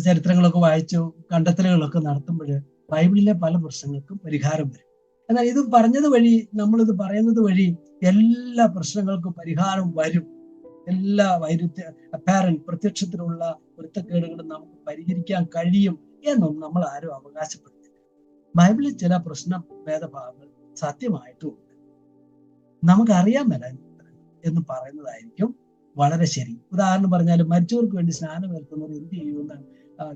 ചരിത്രങ്ങളൊക്കെ വായിച്ചു കണ്ടെത്തലുകളൊക്കെ നടത്തുമ്പോൾ ബൈബിളിലെ പല പ്രശ്നങ്ങൾക്കും പരിഹാരം വരും. എന്നാൽ ഇത് പറഞ്ഞത് വഴി, നമ്മളിത് പറയുന്നത് വഴി എല്ലാ പ്രശ്നങ്ങൾക്കും പരിഹാരം വരും, എല്ലാ പ്രത്യക്ഷത്തിലുള്ള പൊരുത്തക്കേടുകളും നമുക്ക് പരിഹരിക്കാൻ കഴിയും എന്നൊന്നും നമ്മൾ ആരും അവകാശപ്പെടുന്നില്ല. ബൈബിളിൽ ചില പ്രശ്ന ഭേദഭാഗങ്ങൾ സത്യമായിട്ടും ഉണ്ട്, നമുക്കറിയാൻ മേല എന്ന് പറയുന്നതായിരിക്കും വളരെ ശരി. ഉദാഹരണം പറഞ്ഞാൽ മരിച്ചവർക്ക് വേണ്ടി സ്നാനമേൽക്കുന്നവർ എന്ത് ചെയ്യുമെന്ന്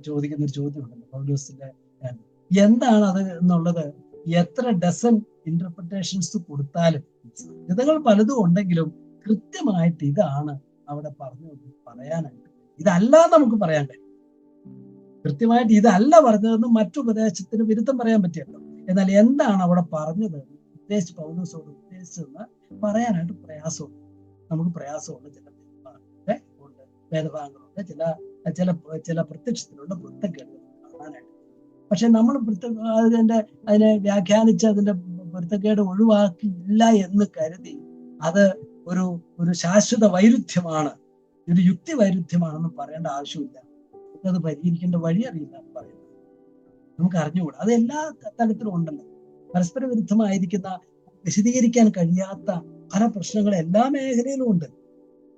ചോദിക്കുന്ന ഒരു ചോദ്യമുണ്ടല്ലോ പൗലോസിന്റെ. എന്താണ് അത് എന്നുള്ളത് എത്ര ഡസൻ ഇന്റർപ്രിട്ടേഷൻസ് കൊടുത്താലും സാധ്യതകൾ പലതും ഉണ്ടെങ്കിലും കൃത്യമായിട്ട് ഇതാണ് അവിടെ പറയാനായിട്ട്, ഇതല്ല നമുക്ക് പറയാൻ കഴിയും. കൃത്യമായിട്ട് ഇതല്ല പറഞ്ഞതെന്ന് മറ്റുപദേശത്തിന് വിരുദ്ധം പറയാൻ പറ്റിയല്ലോ. എന്നാൽ എന്താണ് അവിടെ പറഞ്ഞത് പൗലോസോട് ഉദ്ദേശിച്ചതെന്ന് പറയാനായിട്ട് പ്രയാസമുണ്ട്. നമുക്ക് പ്രയാസമുണ്ട്, ചില ഭേദഭാഗങ്ങളുണ്ട്, ചില പ്രത്യക്ഷത്തിലുള്ള വൃത്തക്കേടുകൾ കാണാനായിട്ട്. പക്ഷെ നമ്മൾ അതിനെ വ്യാഖ്യാനിച്ച് അതിന്റെ പൊരുത്തക്കേട് ഒഴിവാക്കിയില്ല എന്ന് കരുതി അത് ഒരു ശാശ്വത വൈരുദ്ധ്യമാണ്, ഒരു യുക്തി വൈരുദ്ധ്യമാണെന്ന് പറയേണ്ട ആവശ്യമില്ല. നമുക്കത് പരിഹരിക്കേണ്ട വഴി അറിയില്ല എന്ന് പറയുന്നത് നമുക്ക് അറിഞ്ഞുകൂടാ. അത് എല്ലാ തലത്തിലും ഉണ്ടല്ലോ. പരസ്പര വിരുദ്ധമായിരിക്കുന്ന, വിശദീകരിക്കാൻ കഴിയാത്ത പല പ്രശ്നങ്ങൾ എല്ലാ മേഖലയിലും ഉണ്ട്.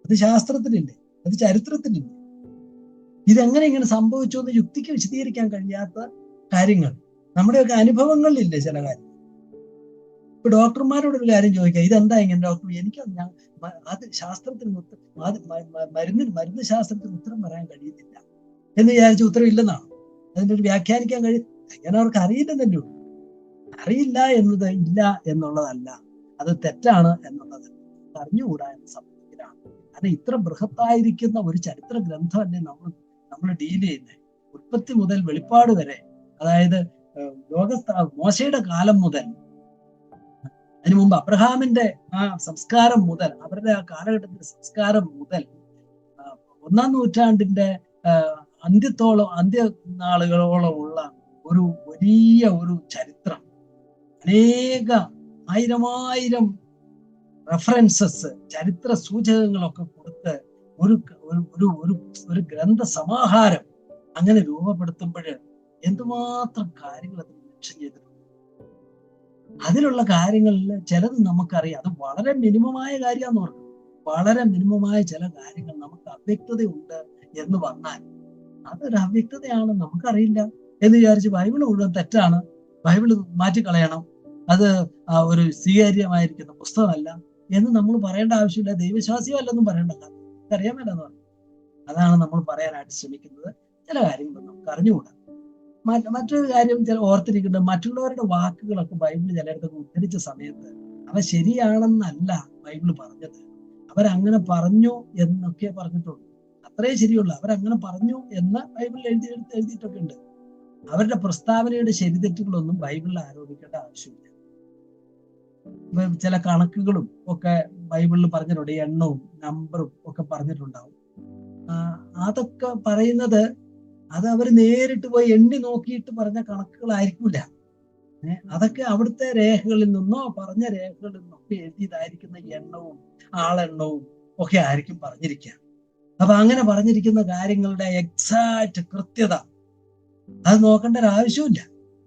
അത് ശാസ്ത്രത്തിലില്ലേ, അത് ചരിത്രത്തിലില്ലേ. ഇതെങ്ങനെ ഇങ്ങനെ സംഭവിച്ചു എന്ന് യുക്തിക്ക് വിശദീകരിക്കാൻ കഴിയാത്ത കാര്യങ്ങൾ നമ്മുടെയൊക്കെ അനുഭവങ്ങളിലില്ലേ ചില കാര്യങ്ങൾ. ഇപ്പൊ ഡോക്ടർമാരോടൊരു കാര്യം ചോദിക്കാം, ഇതെന്താ ഇങ്ങനെ ഡോക്ടർ, അത് ശാസ്ത്രത്തിന് മരുന്ന് ശാസ്ത്രത്തിന് ഉത്തരം പറയാൻ കഴിയുന്നില്ല എന്ന് വിചാരിച്ച ഉത്തരം ഇല്ലെന്നാണ് അതിന്റെ ഒരു വ്യാഖ്യാനിക്കാൻ കഴിയും. അങ്ങനെ അവർക്ക് അറിയില്ലെന്നല്ലേ ഉള്ളൂ. അറിയില്ല എന്നത് ഇല്ല എന്നുള്ളതല്ല, അത് തെറ്റാണ് എന്നുള്ളത് അറിഞ്ഞുകൂടാ എന്ന സംഭവത്തിലാണ്. കാരണം ഇത്ര ബൃഹത്തായിരിക്കുന്ന ഒരു ചരിത്ര ഗ്രന്ഥമല്ലേ നമ്മൾ ഡീൽ ചെയ്യുന്നത്. ഉൽപ്പത്തി മുതൽ വെളിപ്പാട് വരെ, അതായത് മോശയുടെ കാലം മുതൽ, അതിനു മുമ്പ് അബ്രഹാമിന്റെ ആ സംസ്കാരം മുതൽ, അവരുടെ ആ കാലഘട്ടത്തിന്റെ സംസ്കാരം മുതൽ 1-ാം നൂറ്റാണ്ടിന്റെ അന്ത്യനാളുകളോളം ഉള്ള ഒരു വലിയ ഒരു ചരിത്രം, അനേക ആയിരം റെഫറൻസസ്, ചരിത്ര സൂചകങ്ങളൊക്കെ കൊടുത്ത് ഒരു ഗ്രന്ഥ സമാഹാരം അങ്ങനെ രൂപപ്പെടുത്തുമ്പോൾ എന്തുമാത്രം കാര്യങ്ങൾ അത് ലക്ഷ്യം ചെയ്തിട്ടുണ്ട്. അതിലുള്ള കാര്യങ്ങളിൽ ചിലത് നമുക്കറിയാം, അത് വളരെ മിനിമമായ കാര്യമാണെന്ന് പറഞ്ഞു. വളരെ മിനിമമായ ചില കാര്യങ്ങൾ നമുക്ക് അവ്യക്തതയുണ്ട് എന്ന് വന്നാൽ അതൊരു അവ്യക്തതയാണ്, നമുക്കറിയില്ല എന്ന് വിചാരിച്ച് ബൈബിൾ മുഴുവൻ തെറ്റാണ്, ബൈബിൾ മാറ്റിക്കളയണം, അത് ഒരു സ്വീകാര്യമായിരിക്കുന്ന പുസ്തകമല്ല എന്ന് നമ്മൾ പറയേണ്ട ആവശ്യമില്ല. ദൈവവിശ്വാസിയോ അല്ലെന്നും പറയേണ്ട, അറിയാൻ മേലെന്ന് പറഞ്ഞു. അതാണ് നമ്മൾ പറയാനായിട്ട് ശ്രമിക്കുന്നത്. ചില കാര്യങ്ങൾ നമുക്ക് അറിഞ്ഞുകൂടാ. മറ്റൊരു കാര്യം ഓർത്തിരിക്കേണ്ടത്, മറ്റുള്ളവരുടെ വാക്കുകളൊക്കെ ബൈബിൾ ചിലയിടത്തൊക്കെ ഉദ്ധരിച്ച സമയത്ത് അവ ശരിയാണെന്നല്ല ബൈബിൾ പറഞ്ഞത്. അവരങ്ങനെ പറഞ്ഞു എന്നൊക്കെ പറഞ്ഞിട്ടുള്ളൂ, അത്രേ ശരിയുള്ളൂ. അവരങ്ങനെ പറഞ്ഞു എന്ന് ബൈബിളിൽ എഴുതിയിട്ടൊക്കെ ഉണ്ട്. അവരുടെ പ്രസ്താവനയുടെ ശരിതെറ്റുകളൊന്നും ബൈബിളിൽ ആരോപിക്കേണ്ട ആവശ്യമില്ല. ചില കണക്കുകളും ഒക്കെ ബൈബിളിൽ പറഞ്ഞിട്ടുണ്ട്, എണ്ണവും നമ്പറും ഒക്കെ പറഞ്ഞിട്ടുണ്ടാവും. അതൊക്കെ പറയുന്നത് അത് അവർ നേരിട്ട് പോയി എണ്ണി നോക്കിയിട്ട് പറഞ്ഞ കണക്കുകളായിരിക്കില്ല. അതൊക്കെ അവിടുത്തെ രേഖകളിൽ നിന്നോ പറഞ്ഞ രേഖകളിൽ നിന്നൊക്കെ എഴുതിയതായിരിക്കുന്ന എണ്ണവും ആളെണ്ണവും ഒക്കെ ആയിരിക്കും പറഞ്ഞിരിക്കുക. അപ്പൊ അങ്ങനെ പറഞ്ഞിരിക്കുന്ന കാര്യങ്ങളുടെ എക്സാക്റ്റ് കൃത്യത അത് നോക്കേണ്ട ഒരു ആവശ്യമില്ല.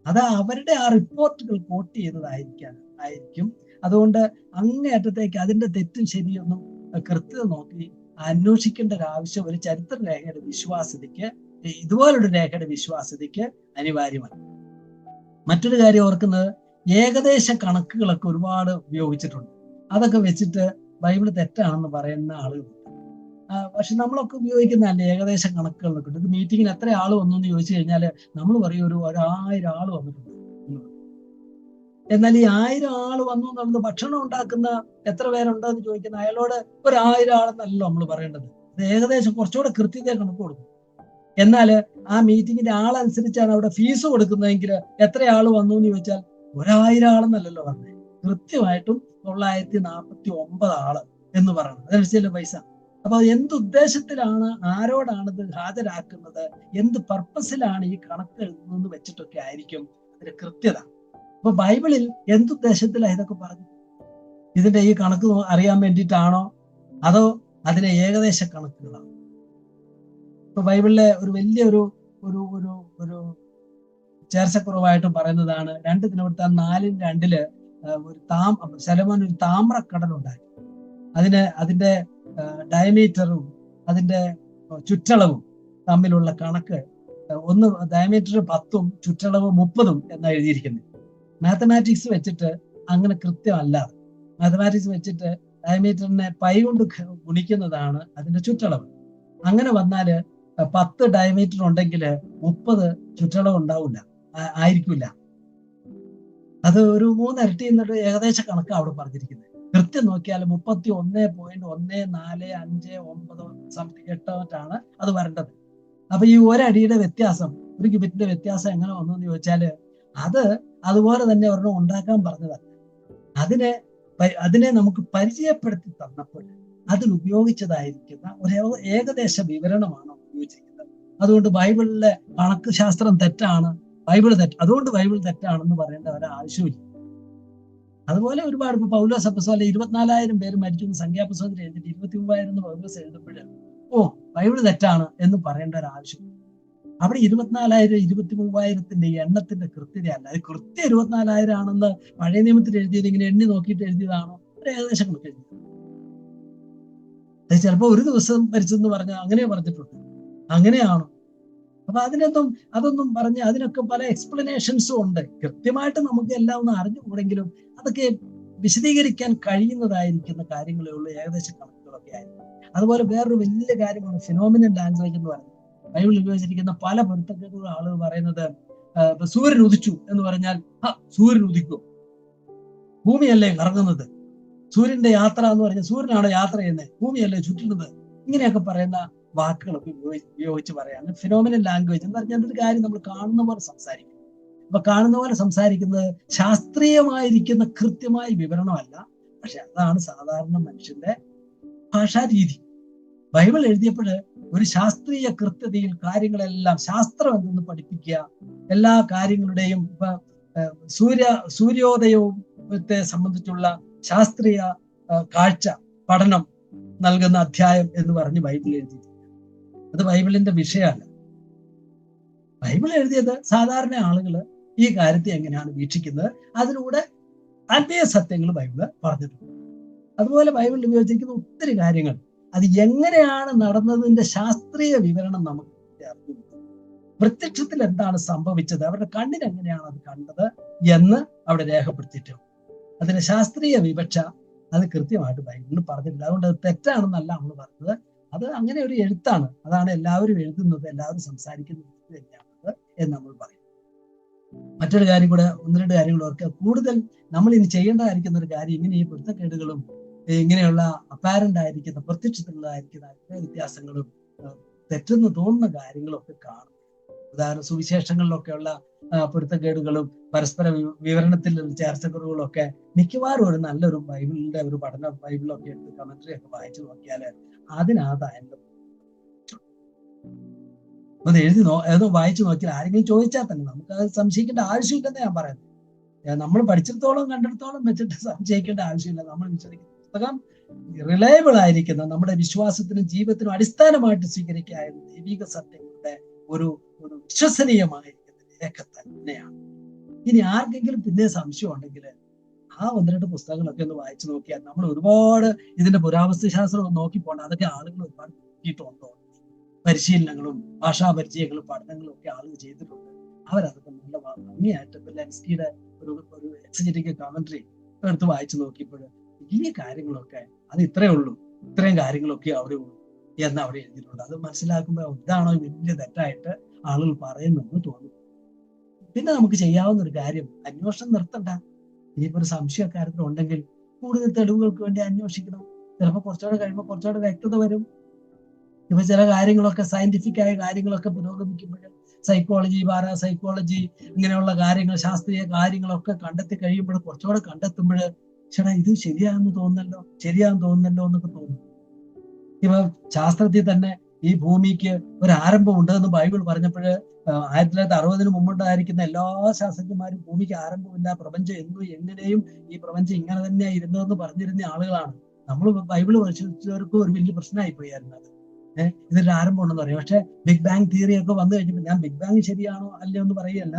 അത് അവരുടെ ആ റിപ്പോർട്ടുകൾ കോട്ട് ചെയ്തതായിരിക്കും. അതുകൊണ്ട് അങ്ങേയറ്റത്തേക്ക് അതിന്റെ തെറ്റും ശരിയൊന്നും കൃത്യത നോക്കി അന്വേഷിക്കേണ്ട ഒരു ആവശ്യം ഒരു ചരിത്ര രേഖയുടെ വിശ്വാസ്യതയ്ക്ക്, ഇതുപോലൊരു രേഖയുടെ വിശ്വാസ്യതയ്ക്ക് അനിവാര്യമാണ്. മറ്റൊരു കാര്യം ഓർക്കുന്നത്, ഏകദേശ കണക്കുകളൊക്കെ ഒരുപാട് ഉപയോഗിച്ചിട്ടുണ്ട്. അതൊക്കെ വെച്ചിട്ട് ബൈബിൾ തെറ്റാണെന്ന് പറയുന്ന ആളുകളുണ്ട്. പക്ഷെ നമ്മളൊക്കെ ഉപയോഗിക്കുന്നതല്ലേ ഏകദേശ കണക്കുകളിലൊക്കെ. ഒരു മീറ്റിങ്ങിന് എത്ര ആൾ വന്നു എന്ന് ചോദിച്ചു കഴിഞ്ഞാൽ നമ്മൾ പറയും ഒരു 1000 ആൾ വന്നിട്ടുണ്ട് എന്ന് പറയും. എന്നാൽ ഈ 1000 ആൾ വന്നു എന്നുള്ളത് ഭക്ഷണം ഉണ്ടാക്കുന്ന എത്ര പേരുണ്ടോ എന്ന് ചോദിക്കുന്ന അയാളോട് ഒരു 1000 ആളെന്നല്ലോ നമ്മൾ പറയേണ്ടത്. അത് ഏകദേശം കുറച്ചുകൂടെ കൃത്യത കണക്ക് കൊടുക്കും. എന്നാൽ ആ മീറ്റിങ്ങിന്റെ ആളനുസരിച്ചാണ് അവിടെ ഫീസ് കൊടുക്കുന്നതെങ്കിൽ എത്ര ആൾ വന്നു എന്ന് ചോദിച്ചാൽ 1000 ആളെന്നല്ലല്ലോ പറഞ്ഞത്. കൃത്യമായിട്ടും 949 ആള് എന്ന് പറയണം. അതനുസരിച്ചല്ലേ പൈസ. അപ്പൊ എന്തുദ്ദേശത്തിലാണ്, ആരോടാണ് ഇത് ഹാജരാക്കുന്നത്, എന്ത് പർപ്പസിലാണ് ഈ കണക്ക് എഴുതുന്നത് വെച്ചിട്ടൊക്കെ ആയിരിക്കും അതിന്റെ കൃത്യത. അപ്പൊ ബൈബിളിൽ എന്തുദ്ദേശത്തിലാണ് ഇതൊക്കെ പറഞ്ഞു? ഇതിന്റെ ഈ കണക്ക് അറിയാൻ വേണ്ടിയിട്ടാണോ അതോ അതിലെ ഏകദേശ കണക്കുകളാണ്? ഇപ്പൊ ബൈബിളിലെ ഒരു വലിയ ഒരു ഒരു ഒരു ഒരു ചേർച്ചക്കുറവായിട്ട് പറയുന്നതാണ് 2 ദിനവൃത്താന്തം 4:2 ഒരു ശലോമോൻ ഒരു താമ്രക്കടൽ ഉണ്ടാക്കി. അതിന്റെ ഡയമീറ്ററും അതിന്റെ ചുറ്റളവും തമ്മിലുള്ള കണക്ക് ഒന്ന് ഡയമീറ്റർ 10 ചുറ്റളവ് 30 എന്നാണ് എഴുതിയിരിക്കുന്നത്. മാത്തമാറ്റിക്സ് വെച്ചിട്ട് അങ്ങനെ കൃത്യമല്ല. മാത്തമാറ്റിക്സ് വെച്ചിട്ട് ഡയമീറ്ററിനെ പൈ കൊണ്ട് ഗുണിക്കുന്നതാണ് അതിന്റെ ചുറ്റളവ്. അങ്ങനെ വന്നാല് 10 ഡയമീറ്റർ ഉണ്ടെങ്കിൽ 30 ചുറ്റളവ് ഉണ്ടാവില്ല, ആയിരിക്കില്ല. അത് ഒരു 3 ഇരട്ടി എന്നിട്ട് ഏകദേശ കണക്കാണ് അവിടെ പറഞ്ഞിരിക്കുന്നത്. കൃത്യം നോക്കിയാൽ 31.1459 സംതിങ് 8 അത് വരേണ്ടത്. അപ്പൊ ഈ ഒരടിയുടെ വ്യത്യാസം, ഒരു ക്യൂബിറ്റിന്റെ വ്യത്യാസം എങ്ങനെ വന്നു എന്ന് ചോദിച്ചാല് അത് അതുപോലെ തന്നെ ഒരെണ്ണം ഉണ്ടാക്കാൻ പറഞ്ഞതല്ല. അതിനെ നമുക്ക് പരിചയപ്പെടുത്തി തന്നപ്പോൾ അതിൽ ഉപയോഗിച്ചതായിരിക്കുന്ന ഒരു ഏകദേശ വിവരണമാണ് ഉപയോഗിച്ചിരിക്കുന്നത്. അതുകൊണ്ട് ബൈബിളിലെ കണക്ക് ശാസ്ത്രം തെറ്റാണ്, അതുകൊണ്ട് ബൈബിൾ തെറ്റാണെന്ന് പറയേണ്ട ഒരാവശ്യമില്ല. അതുപോലെ ഒരുപാട് ഇപ്പൊ പൗലോസ് അപ്പോസ്തലൻ 24,000 പേര് മരിച്ചു എന്ന് സംഖ്യാപുസ്തകത്തിൽ എഴുതിയിട്ട് 23,000 എന്ന് പൗലോസ് എഴുതുമ്പോൾ ബൈബിൾ തെറ്റാണ് എന്ന് പറയേണ്ട ഒരു ആവശ്യമില്ല. അവിടെ 24,000 23,000 എണ്ണത്തിന്റെ കൃത്യതയല്ല. അത് കൃത്യം 24,000 ആണെന്ന് പഴയ നിയമത്തിൽ എഴുതിയത് ഇങ്ങനെ എണ്ണി നോക്കിയിട്ട് എഴുതിയതാണോ? ഒരു ഏകദേശം കണക്ക് എഴുതി. അത് ചിലപ്പോൾ ഒരു ദിവസം മരിച്ചെന്ന് പറഞ്ഞാൽ അങ്ങനെ പറഞ്ഞിട്ടുണ്ട്. അങ്ങനെയാണോ? അപ്പൊ അതൊന്നും പറഞ്ഞ് അതിനൊക്കെ പല എക്സ്പ്ലനേഷൻസും ഉണ്ട്. കൃത്യമായിട്ട് നമുക്ക് എല്ലാം ഒന്ന് അറിഞ്ഞുകൂടെങ്കിലും അതൊക്കെ വിശദീകരിക്കാൻ കഴിയുന്നതായിരിക്കുന്ന കാര്യങ്ങളേ ഉള്ളൂ ഏകദേശ കണക്കുകളൊക്കെ ആയിരുന്നു. അതുപോലെ വേറൊരു വലിയ കാര്യമാണ് ഫിനോമിനൽ ലാംഗ്വേജ് എന്ന് പറയുന്നത്. ബൈബിളിൽ ഉപയോഗിച്ചിരിക്കുന്ന പല പൊരുത്തക്കേടുകളും ആളുകൾ പറയുന്നത് സൂര്യൻ ഉദിച്ചു എന്ന് പറഞ്ഞാൽ സൂര്യൻ ഉദിക്കും, ഭൂമിയല്ലേ കറങ്ങുന്നത്, സൂര്യന്റെ യാത്ര എന്ന് പറഞ്ഞാൽ സൂര്യനാണ് യാത്ര ചെയ്യുന്നത്, ഭൂമിയല്ലേ ചുറ്റുന്നത്, ഇങ്ങനെയൊക്കെ പറയുന്ന വാക്കുകളൊക്കെ ഉപയോഗിച്ച് പറയാണ് ഫിനോമിനൽ ലാംഗ്വേജ് എന്ന് പറഞ്ഞാൽ ഒരു കാര്യം നമ്മൾ കാണുന്ന പോലെ സംസാരിക്കും. അപ്പൊ കാണുന്ന പോലെ സംസാരിക്കുന്നത് ശാസ്ത്രീയമായിരിക്കുന്ന കൃത്യമായ വിവരണമല്ല, പക്ഷെ അതാണ് സാധാരണ മനുഷ്യന്റെ ഭാഷാരീതി. ബൈബിൾ എഴുതിയപ്പോൾ ഒരു ശാസ്ത്രീയ കൃത്യതയിൽ കാര്യങ്ങളെല്ലാം ശാസ്ത്രം എന്തെന്ന് പഠിപ്പിക്കുക, എല്ലാ കാര്യങ്ങളുടെയും ഇപ്പൊ സൂര്യോദയത്തെ സംബന്ധിച്ചുള്ള ശാസ്ത്രീയ കാഴ്ച പഠനം നൽകുന്ന അധ്യായം എന്ന് പറഞ്ഞ് ബൈബിൾ എഴുതി. അത് ബൈബിളിന്റെ വിഷയമല്ല. ബൈബിൾ എഴുതിയത് സാധാരണ ആളുകൾ ഈ കാര്യത്തെ എങ്ങനെയാണ് വീക്ഷിക്കുന്നത്, അതിലൂടെ അതേ സത്യങ്ങൾ ബൈബിള് പറഞ്ഞിട്ടുണ്ട്. അതുപോലെ ബൈബിളിൽ ഉപയോഗിച്ചിരിക്കുന്ന ഒത്തിരി കാര്യങ്ങൾ അത് എങ്ങനെയാണ് നടന്നതിന്റെ ശാസ്ത്രീയ വിവരണം നമുക്ക് അറിയുന്നത്. പ്രത്യക്ഷത്തിൽ എന്താണ് സംഭവിച്ചത്, അവരുടെ കണ്ണിന് എങ്ങനെയാണ് അത് കണ്ടത് എന്ന് അവിടെ രേഖപ്പെടുത്തിയിട്ടുണ്ട്. അതിന്റെ ശാസ്ത്രീയ വിവക്ഷ അത് കൃത്യമായിട്ട് ബൈബിളിൽ പറഞ്ഞിട്ടില്ല. അതുകൊണ്ട് അത് തെറ്റാണെന്നല്ല നമ്മൾ പറഞ്ഞത്. അത് അങ്ങനെ ഒരു എഴുത്താണ്, അതാണ് എല്ലാവരും എഴുതുന്നത്, എല്ലാവരും സംസാരിക്കുന്നത് തന്നെയാണത് എന്ന് നമ്മൾ പറയും. മറ്റൊരു കാര്യം കൂടെ, 1-2 കാര്യങ്ങൾ ഓർക്കുക. കൂടുതൽ നമ്മൾ ഇനി ചെയ്യേണ്ടതായിരിക്കുന്ന ഒരു കാര്യം, ഇങ്ങനെ ഈ പൊരുത്തക്കേടുകളും ഇങ്ങനെയുള്ള അപ്പാരന്റ് ആയിരിക്കുന്ന പ്രത്യക്ഷത്തിലുള്ളതായിരിക്കുന്ന വ്യത്യാസങ്ങളും തെറ്റെന്ന് തോന്നുന്ന കാര്യങ്ങളും ഒക്കെ കാണും. ഉദാഹരണം സുവിശേഷങ്ങളിലൊക്കെയുള്ള പൊരുത്തക്കേടുകളും പരസ്പര വിവരണത്തിൽ ചേർച്ചക്കുറവുകളും ഒക്കെ മിക്കവാറും ഒരു നല്ലൊരു ബൈബിളിന്റെ ഒരു പഠനം, ബൈബിളൊക്കെ എടുത്ത് കമന്ററി ഒക്കെ വായിച്ചു നോക്കിയാല് അതിനകത്ത് അതിന്റെ ഒന്ന് ഏതോ വായിച്ചു നോക്കിയാൽ ആരെങ്കിലും ചോദിച്ചാൽ തന്നെ നമുക്ക് അത് സംശയിക്കേണ്ട ആവശ്യമില്ലെന്ന് ഞാൻ പറയുന്നത്. നമ്മൾ പഠിച്ചിടത്തോളം കണ്ടിടത്തോളം വെച്ചിട്ട് സംശയിക്കേണ്ട ആവശ്യമില്ല. നമ്മൾ വിശ്വസിക്കുന്ന പുസ്തകം റിലയബിൾ ആയിരിക്കുന്ന, നമ്മുടെ വിശ്വാസത്തിനും ജീവിതത്തിനും അടിസ്ഥാനമായിട്ട് സ്വീകരിക്കാവുന്ന ദൈവിക സത്യങ്ങളുടെ ഒരു വിശ്വസനീയമായിരിക്കുന്ന രേഖ തന്നെയാണ്. ഇനി ആർക്കെങ്കിലും പിന്നെ സംശയം ഉണ്ടെങ്കിൽ ആ 1-2 പുസ്തകങ്ങളൊക്കെ ഒന്ന് വായിച്ചു നോക്കിയാൽ നമ്മൾ ഒരുപാട് ഇതിന്റെ പുരാവസ്തു ശാസ്ത്രം നോക്കി പോകണം. അതൊക്കെ ആളുകൾ ഒരുപാട് നോക്കിയിട്ടുണ്ടോ, പരിശീലനങ്ങളും ഭാഷാ പരിചയങ്ങളും പഠനങ്ങളും ഒക്കെ ആളുകൾ ചെയ്തിട്ടുണ്ട്. അവരതൊക്കെ നല്ല ഭംഗിയായിട്ട് ലെൻസ്കിയുടെ ഒരു എക്സജറ്റിക് കമന്ററി എടുത്ത് വായിച്ചു നോക്കിയപ്പോൾ ഈ കാര്യങ്ങളൊക്കെ അത് ഇത്രയേ ഉള്ളൂ, ഇത്രയും കാര്യങ്ങളൊക്കെ അവിടെ ഉള്ളൂ. എന്ന് അവിടെ എഴുതിയിട്ടുണ്ട്. അത് മനസ്സിലാക്കുമ്പോൾ ഇതാണോ വലിയ തെറ്റായിട്ട് ആളുകൾ പറയുന്നെന്ന് തോന്നും. പിന്നെ നമുക്ക് ചെയ്യാവുന്ന ഒരു കാര്യം, അന്വേഷണം നിർത്തണ്ട. ഇനിയിപ്പോ ഒരു സംശയക്കാരത്തിൽ ഉണ്ടെങ്കിൽ കൂടുതൽ തെളിവുകൾക്ക് വേണ്ടി അന്വേഷിക്കണം. ചിലപ്പോൾ കുറച്ചുകൂടെ കഴിയുമ്പോൾ കുറച്ചുകൂടെ വ്യക്തത വരും. ഇപ്പൊ ചില കാര്യങ്ങളൊക്കെ സയന്റിഫിക് ആയ കാര്യങ്ങളൊക്കെ പുരോഗമിക്കുമ്പോൾ, സൈക്കോളജി, പാരാസൈക്കോളജി, ഇങ്ങനെയുള്ള കാര്യങ്ങൾ, ശാസ്ത്രീയ കാര്യങ്ങളൊക്കെ കണ്ടെത്തി കഴിയുമ്പോൾ, കുറച്ചുകൂടെ കണ്ടെത്തുമ്പോൾ ചേട്ടാ ഇത് ശരിയാണെന്ന് തോന്നുന്നല്ലോ എന്നൊക്കെ തോന്നും. ഇപ്പൊ ശാസ്ത്രത്തിൽ തന്നെ ഈ ഭൂമിക്ക് ഒരു ആരംഭം ഉണ്ടെന്ന് ബൈബിൾ പറഞ്ഞപ്പോൾ 1960 മുമ്പുണ്ടായിരിക്കുന്ന എല്ലാ ശാസ്ത്രജ്ഞന്മാരും ഭൂമിക്ക് ആരംഭമില്ല, പ്രപഞ്ചം എങ്ങനെയും ഈ പ്രപഞ്ചം ഇങ്ങനെ തന്നെയാ ഇരുന്നതെന്ന് പറഞ്ഞിരുന്ന ആളുകളാണ്. നമ്മൾ ബൈബിൾ പരിശോധിച്ചവർക്കും ഒരു വലിയ പ്രശ്നമായി പോയായിരുന്നു അത്. ഇതിന്റെ ആരംഭം ഉണ്ടെന്ന് പറയും. പക്ഷെ ബിഗ് ബാങ് തിയറി ഒക്കെ വന്നു കഴിഞ്ഞപ്പോൾ, ഞാൻ ബിഗ് ബാങ് ശരിയാണോ അല്ലയോ എന്ന് പറയുകയല്ല,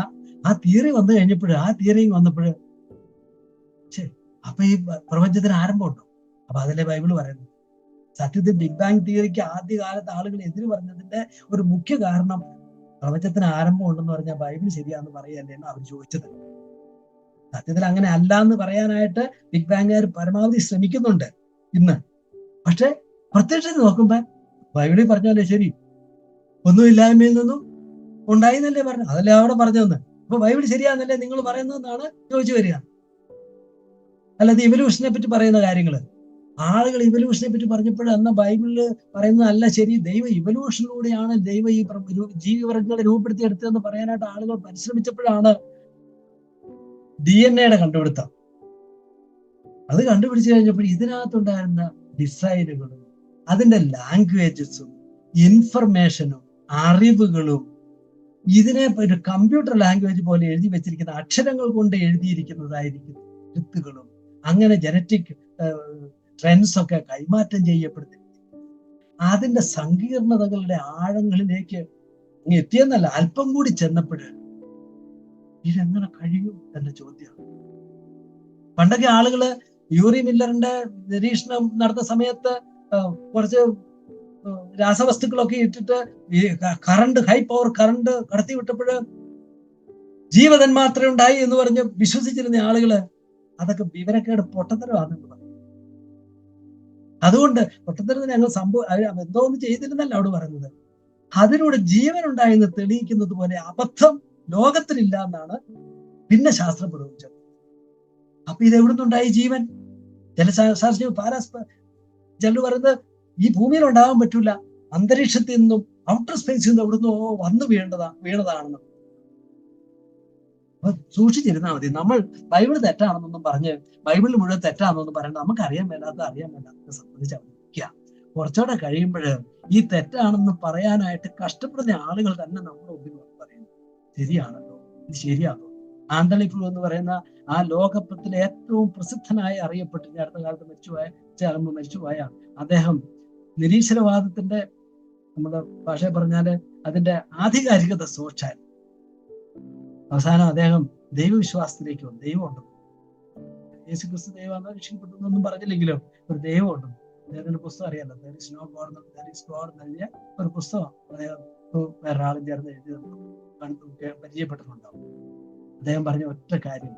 ആ തിയറി വന്നു കഴിഞ്ഞപ്പോൾ, ആ തിയറിയും വന്നപ്പോൾ അപ്പൊ ഈ പ്രപഞ്ചത്തിന് ആരംഭമുണ്ടോ? അപ്പൊ അതല്ലേ ബൈബിൾ പറയുന്നത്. സത്യത്തിൽ ബിഗ് ബാങ് തിയറിക്ക് ആദ്യകാലത്ത് ആളുകൾ എതിര് പറഞ്ഞതിന്റെ ഒരു മുഖ്യ കാരണം പ്രപഞ്ചത്തിന് ആരംഭം ഉണ്ടെന്ന് പറഞ്ഞാൽ ബൈബിൾ ശരിയാന്ന് പറയല്ലേ എന്ന് അവർ ചോദിച്ചത്. സത്യത്തിൽ അങ്ങനെ അല്ല എന്ന് പറയാനായിട്ട് ബിഗ് ബാങ്കുകാർ പരമാവധി ശ്രമിക്കുന്നുണ്ട് ഇന്ന്. പക്ഷെ പ്രത്യക്ഷത്തിൽ നോക്കുമ്പോ ബൈബിളിൽ പറഞ്ഞല്ലേ ശരി, ഒന്നുമില്ലായ്മയിൽ നിന്നും ഉണ്ടായി എന്നല്ലേ പറഞ്ഞു. അതല്ലേ അവിടെ പറഞ്ഞതെന്ന്. അപ്പൊ ബൈബിൾ ശരിയാന്നല്ലേ നിങ്ങൾ പറയുന്നതെന്നാണ് ചോദിച്ചു വരിക. അല്ലാതെ ഇവല്യൂഷനെ പറ്റി പറയുന്ന കാര്യങ്ങള് ആളുകൾ ഇവല്യൂഷനെ പറ്റി പറഞ്ഞപ്പോൾ അന്ന് ബൈബിളില് പറയുന്നതല്ല ശരി, ഇവല്യൂഷനിലൂടെയാണ് ദൈവം ഈ ജീവിവർഗങ്ങളെ രൂപപ്പെടുത്തിയെടുത്തതെന്ന് പറയാനായിട്ട് ആളുകൾ പരിശ്രമിച്ചപ്പോഴാണ് DNA കണ്ടുപിടുത്തം. അത് കണ്ടുപിടിച്ചു കഴിഞ്ഞപ്പോൾ ഇതിനകത്തുണ്ടായിരുന്ന ഡിസൈനുകളും അതിന്റെ ലാംഗ്വേജസും ഇൻഫർമേഷനും അറിവുകളും ഇതിനെ ഒരു കമ്പ്യൂട്ടർ ലാംഗ്വേജ് പോലെ എഴുതി വെച്ചിരിക്കുന്ന അക്ഷരങ്ങൾ കൊണ്ട് എഴുതിയിരിക്കുന്നതായിരിക്കും എഴുത്തുകളും, അങ്ങനെ ജനറ്റിക് ട്രെൻഡ്സ് ഒക്കെ കൈമാറ്റം ചെയ്യപ്പെടുന്നു. അതിന്റെ സങ്കീർണതകളുടെ ആഴങ്ങളിലേക്ക് എത്തിയെന്നല്ല, അല്പം കൂടി ചെന്നപ്പോൾ ഇതെങ്ങനെ കഴിയും എന്ന ചോദ്യമാണ്. പണ്ടൊക്കെ ആളുകള് യൂറി മില്ലറിന്റെ നിരീക്ഷണം നടത്തുന്ന സമയത്ത് കുറച്ച് രാസവസ്തുക്കളൊക്കെ ഇട്ടിട്ട് കറണ്ട്, ഹൈ പവർ കറണ്ട് കടത്തി വിട്ടപ്പോൾ ജീവതന്മാത്ര ഉണ്ടായി എന്ന് പറഞ്ഞ് വിശ്വസിച്ചിരുന്ന ആളുകള് അതൊക്കെ വിവരക്കേട് പൊട്ടത്തരമാണെന്ന് പറഞ്ഞു. അതുകൊണ്ട് പൊട്ടത്തരത്തിന് ഞങ്ങൾ എന്തോ ഒന്നും ചെയ്തിരുന്നല്ല അവിടെ പറയുന്നത്. അതിലൂടെ ജീവൻ ഉണ്ടായെന്ന് തെളിയിക്കുന്നത് പോലെ അബദ്ധം ലോകത്തിലില്ല എന്നാണ് പിന്നെ ശാസ്ത്രം പുരോഗമിച്ചത്. അപ്പൊ ഇത് എവിടുന്നുണ്ടായി ജീവൻ? ചില ശാസ്ത്രജ്ഞർ ചിലർ പറയുന്നത് ഈ ഭൂമിയിൽ ഉണ്ടാകാൻ പറ്റൂല, അന്തരീക്ഷത്തിൽ നിന്നും ഔട്ടർ സ്പേസിൽ നിന്നും എവിടുന്നോ വന്നു വീണതാണെന്ന്. അപ്പൊ സൂക്ഷിച്ചിരുന്നാൽ മതി. നമ്മൾ ബൈബിൾ തെറ്റാണെന്നൊന്നും പറഞ്ഞ് ബൈബിളിൽ മുഴുവൻ തെറ്റാണെന്നൊന്നും പറയണ്ട. നമുക്ക് അറിയാൻ മേലാത്ത സംബന്ധിച്ച് അവതരിക്കുക. കുറച്ചുകൂടെ കഴിയുമ്പോൾ ഈ തെറ്റാണെന്ന് പറയാനായിട്ട് കഷ്ടപ്പെടുന്ന ആളുകൾ തന്നെ നമ്മുടെ മുമ്പിൽ പറയുന്നു, ശരിയാണല്ലോ, ഇത് ശരിയാണോ. ആന്റണി ഫ്ലൂ എന്ന് പറയുന്ന ആ ലോകത്തിലെ ഏറ്റവും പ്രസിദ്ധനായി അറിയപ്പെട്ട് അടുത്ത കാലത്ത് മരിച്ചുപോയ അദ്ദേഹം നിരീശ്വരവാദത്തിന്റെ, നമ്മുടെ ഭാഷയെ പറഞ്ഞാല് അതിന്റെ ആധികാരികത സോച്ചാൽ അവസാനം അദ്ദേഹം ദൈവവിശ്വാസത്തിലേക്ക് വന്നു. ദൈവമുണ്ട്, യേശുക്രിസ്തു ദൈവം രക്ഷിക്കപ്പെട്ടൊന്നും പറഞ്ഞില്ലെങ്കിലും ഒരു ദൈവമുണ്ട്. അദ്ദേഹത്തിന്റെ പുസ്തകം അറിയാലോ, There is no God, there is God എന്നെഴുതിയ ഒരു പുസ്തകം അദ്ദേഹം വേറെ ആളും ചേർന്ന് എഴുതി പരിചയപ്പെട്ടിട്ടുണ്ടാവും. അദ്ദേഹം പറഞ്ഞ ഒറ്റ കാര്യം,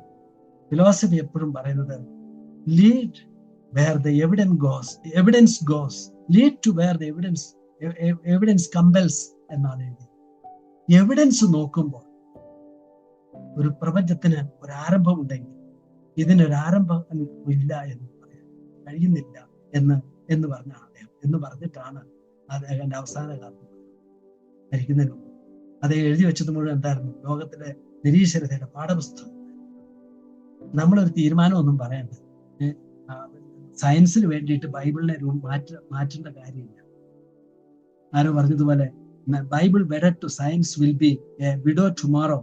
ഫിലോസഫി എപ്പോഴും പറയുന്നത് lead where the evidence goes, lead to where the evidence compels എന്നാണ് എഴുതി. എവിഡൻസ് നോക്കുമ്പോൾ ഒരു പ്രപഞ്ചത്തിന് ഒരു ആരംഭം ഉണ്ടെങ്കിൽ ഇതിനൊരു ആരംഭം ഇല്ല എന്ന് പറയാൻ കഴിയുന്നില്ല എന്ന് പറഞ്ഞാണ് അദ്ദേഹം. എന്ന് പറഞ്ഞിട്ടാണ് അദ്ദേഹത്തിന്റെ അവസാന കാലത്ത് മരിക്കുന്നതിന് മുമ്പ് അദ്ദേഹം എഴുതി വെച്ചത് മുഴുവൻ എന്തായിരുന്നു? ലോകത്തിലെ നിരീശ്വരതയുടെ പാഠപുസ്തകം. നമ്മളൊരു തീരുമാനമൊന്നും പറയണ്ട. സയൻസിന് വേണ്ടിയിട്ട് ബൈബിളിനെ മാറ്റേണ്ട കാര്യമില്ല. ആരോ പറഞ്ഞതുപോലെ Bible wedded two science will be A widow tomorrow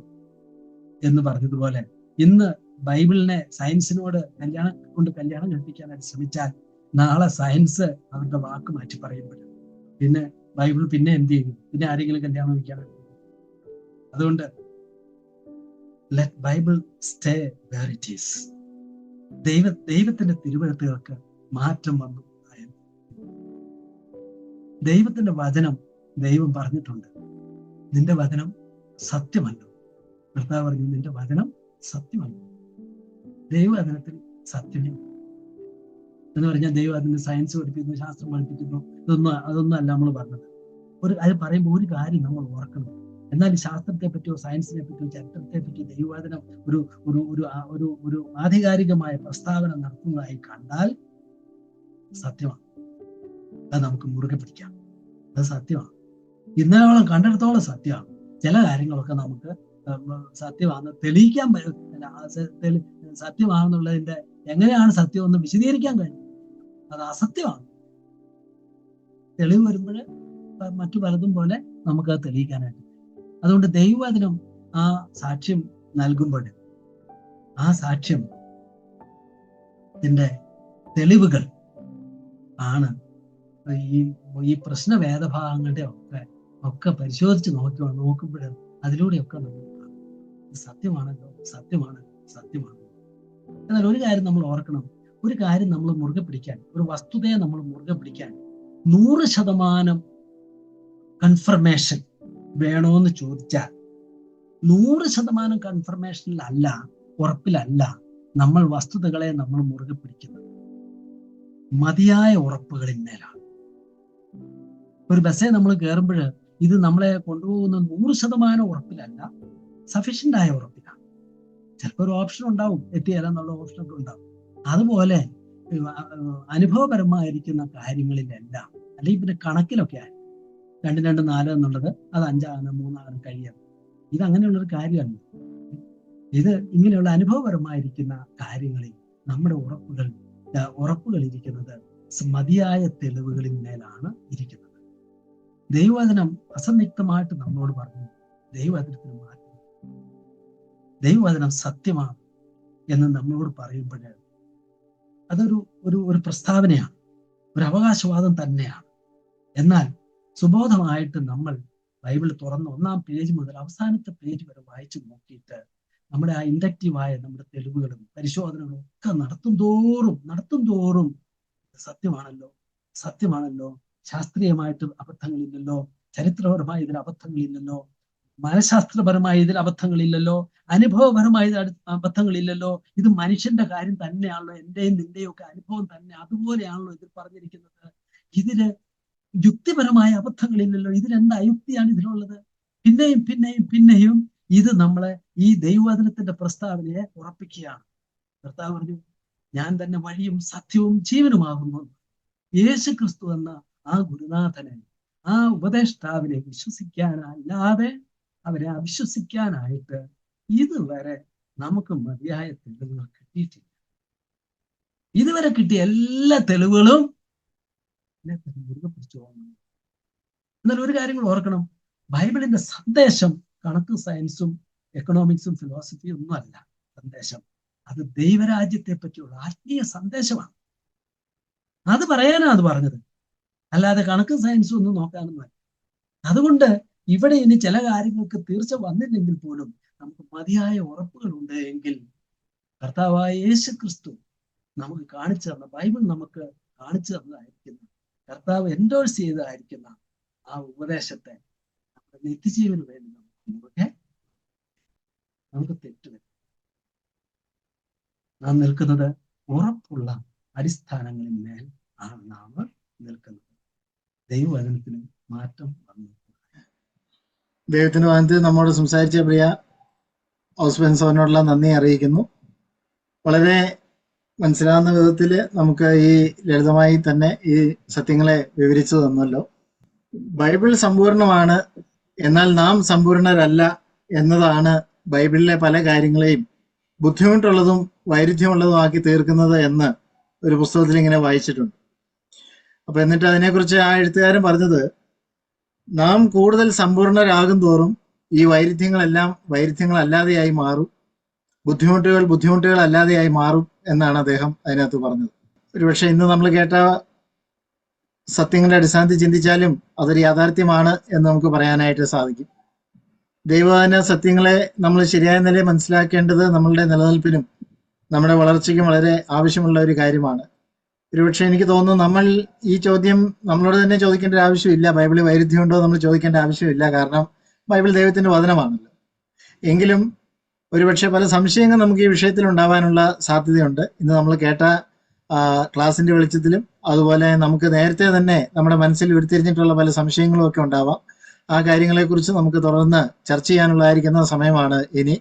എന്ന് പറഞ്ഞതുപോലെ, ഇന്ന് ബൈബിളിനെ സയൻസിനോട് കല്യാണം കഴിപ്പിക്കാനായിട്ട് ശ്രമിച്ചാൽ നാളെ സയൻസ് അവരുടെ വാക്ക് മാറ്റി പറയുമ്പോഴും പിന്നെ ബൈബിൾ പിന്നെ എന്ത് ചെയ്യും? പിന്നെ ആരെങ്കിലും കല്യാണം കഴിക്കാനായിട്ട്. അതുകൊണ്ട് let Bible stay where it is. ദൈവത്തിന്റെ തിരുവെഴുത്തുകൾക്ക് മാറ്റം വന്നു. ദൈവത്തിന്റെ വചനം ദൈവം പറഞ്ഞിട്ടുണ്ട്, നിന്റെ വചനം സത്യമല്ലോ. കർത്താവ് പറഞ്ഞു, നിന്റെ വചനം സത്യമല്ലോ. ദൈവവചനത്തിൽ സത്യമേ. എന്ന് പറഞ്ഞാൽ ദൈവം അതിന് സയൻസ് പഠിപ്പിക്കുന്നു, ശാസ്ത്രം പഠിപ്പിക്കുന്നു, അതൊന്നും അല്ല നമ്മൾ പറഞ്ഞത്. അത് പറയുമ്പോൾ ഒരു കാര്യം നമ്മൾ ഓർക്കണം. എന്നാൽ ശാസ്ത്രത്തെ പറ്റിയോ സയൻസിനെ പറ്റിയോ ചരിത്രത്തെ പറ്റിയോ ദൈവവചനം ഒരു ഒരു ഒരു ഒരു ഒരു ആധികാരികമായ പ്രസ്താവന നടത്തുന്നതായി കണ്ടാൽ സത്യമാണ്. അത് നമുക്ക് മുറുകെ പിടിക്കാം. അത് സത്യമാണ്. ഇന്നലോളം കണ്ടിടത്തോളം സത്യമാണ്. ചില കാര്യങ്ങളൊക്കെ നമുക്ക് സത്യമാണെന്ന് തെളിയിക്കാൻ സത്യമാണെന്നുള്ളതിന്റെ എങ്ങനെയാണ് സത്യം എന്ന് വിശദീകരിക്കാൻ കഴിയും. അത് അസത്യമാണ്. തെളിവ് വരുമ്പോൾ മറ്റു പലതും പോലെ നമുക്ക് അത് തെളിയിക്കാനായിട്ട്. അതുകൊണ്ട് ദൈവവചനം ആ സാക്ഷ്യം നൽകുമ്പോൾ ആ സാക്ഷ്യം ത്തിന്റെ തെളിവുകൾ ആണ് ഈ പ്രശ്ന വേദഭാഗങ്ങളുടെ ഒക്കെ പരിശോധിച്ച് നോക്കുമ്പോൾ അതിലൂടെയൊക്കെ നമ്മൾ സത്യമാണല്ലോ, സത്യമാണ്, സത്യമാണ്. എന്നാൽ ഒരു കാര്യം നമ്മൾ ഓർക്കണം. ഒരു കാര്യം നമ്മൾ മുറുകെ പിടിക്കാൻ, ഒരു വസ്തുതയെ നമ്മൾ മുറുകെ പിടിക്കാൻ 100% കൺഫർമേഷൻ വേണോന്ന് ചോദിച്ചാൽ 100% കൺഫർമേഷനിലല്ല, ഉറപ്പിലല്ല നമ്മൾ വസ്തുതകളെ നമ്മൾ മുറുകെ പിടിക്കുന്നത്. മതിയായ ഉറപ്പുകളിൽ മേലാണ്. ഒരു ബസ്സേ നമ്മൾ കയറുമ്പോൾ ഇത് നമ്മളെ കൊണ്ടുപോകുന്ന 100% ഉറപ്പിലല്ല, സഫീഷ്യന്റ് ആയ ഉറപ്പിലാണ്. ചിലപ്പോൾ ഒരു ഓപ്ഷൻ ഉണ്ടാവും, എത്തിയാലെന്നുള്ള ഓപ്ഷനൊക്കെ ഉണ്ടാവും. അതുപോലെ അനുഭവപരമായിരിക്കുന്ന കാര്യങ്ങളിലെല്ലാം, അല്ലെങ്കിൽ പിന്നെ കണക്കിലൊക്കെ ആയി 2 2 4 എന്നുള്ളത് അത് 5 ആകാനും 3 ആകാനും കഴിയണം. ഇത് അങ്ങനെയുള്ളൊരു കാര്യമാണ്. ഇത് ഇങ്ങനെയുള്ള അനുഭവപരമായിരിക്കുന്ന കാര്യങ്ങളിൽ നമ്മുടെ ഉറപ്പുകൾ ഇരിക്കുന്നത് മതിയായ തെളിവുകളിൽ മേലാണ് ഇരിക്കുന്നത്. ദൈവവചനം അസന്നിഗ്ധമായിട്ട് നമ്മളോട് പറഞ്ഞു. ദൈവവചനത്തിന് മാറ്റം, ദൈവവചനം സത്യമാണ് എന്ന് നമ്മളോട് പറയുമ്പോൾ അതൊരു ഒരു പ്രസ്താവനയാണ്, ഒരു അവകാശവാദം തന്നെയാണ്. എന്നാൽ സുബോധമായിട്ട് നമ്മൾ ബൈബിൾ തുറന്ന് 1-ാം പേജ് മുതൽ അവസാനത്തെ പേജ് വരെ വായിച്ചു നോക്കിയിട്ട് നമ്മുടെ ആ ഇൻഡക്റ്റീവായ നമ്മുടെ തെളിവുകളും പരിശോധനകളും ഒക്കെ നടത്തും തോറും സത്യമാണല്ലോ, ശാസ്ത്രീയമായിട്ട് അബദ്ധങ്ങളില്ലല്ലോ, ചരിത്രപരമായ ഇതിൽ അബദ്ധങ്ങളില്ലല്ലോ, മനഃശാസ്ത്രപരമായ ഇതിൽ അബദ്ധങ്ങളില്ലല്ലോ, അനുഭവപരമായ അബദ്ധങ്ങളില്ലല്ലോ, ഇത് മനുഷ്യന്റെ കാര്യം തന്നെയാണല്ലോ, എന്റെയും നിന്റെയും ഒക്കെ അനുഭവം തന്നെ അതുപോലെയാണല്ലോ ഇതിൽ പറഞ്ഞിരിക്കുന്നത്, ഇതില് യുക്തിപരമായ അബദ്ധങ്ങളില്ലല്ലോ, ഇതിലെന്ത് അയുക്തിയാണ് ഇതിലുള്ളത്? പിന്നെയും ഇത് നമ്മളെ ഈ ദൈവവചനത്തിന്റെ പ്രസ്താവനയെ ഉറപ്പിക്കുകയാണ്. കർത്താവ് പറഞ്ഞു, ഞാൻ തന്നെ വഴിയും സത്യവും ജീവനുമാകുന്നു. യേശു ക്രിസ്തു എന്ന ആ ഗുരുനാഥനെ, ആ ഉപദേഷ്ടാവിനെ വിശ്വസിക്കാനല്ലാതെ അവരെ അവിശ്വസിക്കാനായിട്ട് ഇതുവരെ നമുക്ക് മതിയായ തെളിവുകൾ കിട്ടിയിട്ടില്ല. ഇതുവരെ കിട്ടിയ എല്ലാ തെളിവുകളും മുറുകെ പിടിച്ചു പോകണം. എന്നാൽ ഒരു കാര്യങ്ങൾ ഓർക്കണം, ബൈബിളിന്റെ സന്ദേശം കണക്ക് സയൻസും എക്കണോമിക്സും ഫിലോസഫിയും ഒന്നും അല്ല. സന്ദേശം അത് ദൈവരാജ്യത്തെ പറ്റിയുള്ള ആത്മീയ സന്ദേശമാണ്. അത് പറയാനാണ് അത് പറഞ്ഞത്, അല്ലാതെ കണക്കും സയൻസും ഒന്നും നോക്കാനൊന്നുമല്ല. അതുകൊണ്ട് ഇവിടെ ഇനി ചില കാര്യങ്ങൾക്ക് തീർച്ച വന്നില്ലെങ്കിൽ പോലും നമുക്ക് മതിയായ ഉറപ്പുകളുണ്ട് എങ്കിൽ കർത്താവായ യേശു ക്രിസ്തു നമുക്ക് കാണിച്ചു തന്ന, ബൈബിൾ നമുക്ക് കാണിച്ചു തന്നതായിരിക്കുന്ന, കർത്താവ് എൻഡോഴ്സ് ചെയ്തതായിരിക്കുന്ന ആ ഉപദേശത്തെ നമ്മുടെ നിത്യജീവന് വേണ്ടി നമുക്ക് തെറ്റുവരും. നാം നിൽക്കുന്നത് ഉറപ്പുള്ള അടിസ്ഥാനങ്ങളിൽ മേൽ ആണ് നാം നിൽക്കുന്നത്. ദൈവവചനത്തിന് മാറ്റം വന്നു. ദൈവത്തിന്റെ വചനത്തിൽ നമ്മോട് സംസാരിച്ച പ്രിയ ഔസ്ബൻസോനോടുള്ള നന്ദി അറിയിക്കുന്നു. വളരെ മനസ്സിലാവുന്ന വിധത്തിൽ നമുക്ക് ഈ ലളിതമായി തന്നെ ഈ സത്യങ്ങളെ വിവരിച്ചു തന്നല്ലോ. ബൈബിൾ സമ്പൂർണമാണ്, എന്നാൽ നാം സമ്പൂർണരല്ല എന്നതാണ് ബൈബിളിലെ പല കാര്യങ്ങളെയും ബുദ്ധിമുട്ടുള്ളതും വൈരുദ്ധ്യമുള്ളതും ആക്കി തീർക്കുന്നത് എന്ന് ഒരു പുസ്തകത്തിൽ ഇങ്ങനെ വായിച്ചിട്ടുണ്ട്. അപ്പൊ എന്നിട്ട് അതിനെക്കുറിച്ച് ആ എഴുത്തുകാരൻ പറഞ്ഞത്, നാം കൂടുതൽ സമ്പൂർണരാകും തോറും ഈ വൈരുദ്ധ്യങ്ങളെല്ലാം വൈരുദ്ധ്യങ്ങളല്ലാതെയായി മാറും, ബുദ്ധിമുട്ടുകൾ അല്ലാതെയായി മാറും എന്നാണ് അദ്ദേഹം അതിനകത്ത് പറഞ്ഞത്. ഒരുപക്ഷെ ഇന്ന് നമ്മൾ കേട്ട സത്യങ്ങളുടെ അടിസ്ഥാനത്തിൽ ചിന്തിച്ചാലും അതൊരു യാഥാർത്ഥ്യമാണ് എന്ന് നമുക്ക് പറയാനായിട്ട് സാധിക്കും. ദൈവവചന സത്യങ്ങളെ നമ്മൾ ശരിയായ നിലയിൽ മനസ്സിലാക്കേണ്ടത് നമ്മളുടെ നിലനിൽപ്പിനും നമ്മുടെ വളർച്ചയ്ക്കും വളരെ ആവശ്യമുള്ള ഒരു കാര്യമാണ്. ഒരുപക്ഷെ എനിക്ക് തോന്നുന്നു നമ്മൾ ഈ ചോദ്യം നമ്മളോട് തന്നെ ചോദിക്കേണ്ട ഒരു ആവശ്യമില്ല. ബൈബിളിൽ വൈരുദ്ധ്യമുണ്ടോ നമ്മൾ ചോദിക്കേണ്ട ആവശ്യമില്ല. കാരണം ബൈബിൾ ദൈവത്തിന്റെ വചനമാണല്ലോ. എങ്കിലും ഒരുപക്ഷെ പല സംശയങ്ങൾ നമുക്ക് ഈ വിഷയത്തിൽ ഉണ്ടാവാനുള്ള സാധ്യതയുണ്ട്. ഇന്ന് നമ്മൾ കേട്ട ക്ലാസിന്റെ വെളിച്ചത്തിലും അതുപോലെ നമുക്ക് നേരത്തെ തന്നെ നമ്മുടെ മനസ്സിൽ ഉരുത്തിരിഞ്ഞിട്ടുള്ള പല സംശയങ്ങളും ഒക്കെ ഉണ്ടാവാം. ആ കാര്യങ്ങളെക്കുറിച്ച് നമുക്ക് തുടർന്ന് ചർച്ച ചെയ്യാനുള്ളതായിരിക്കുന്ന സമയമാണ് ഇനി.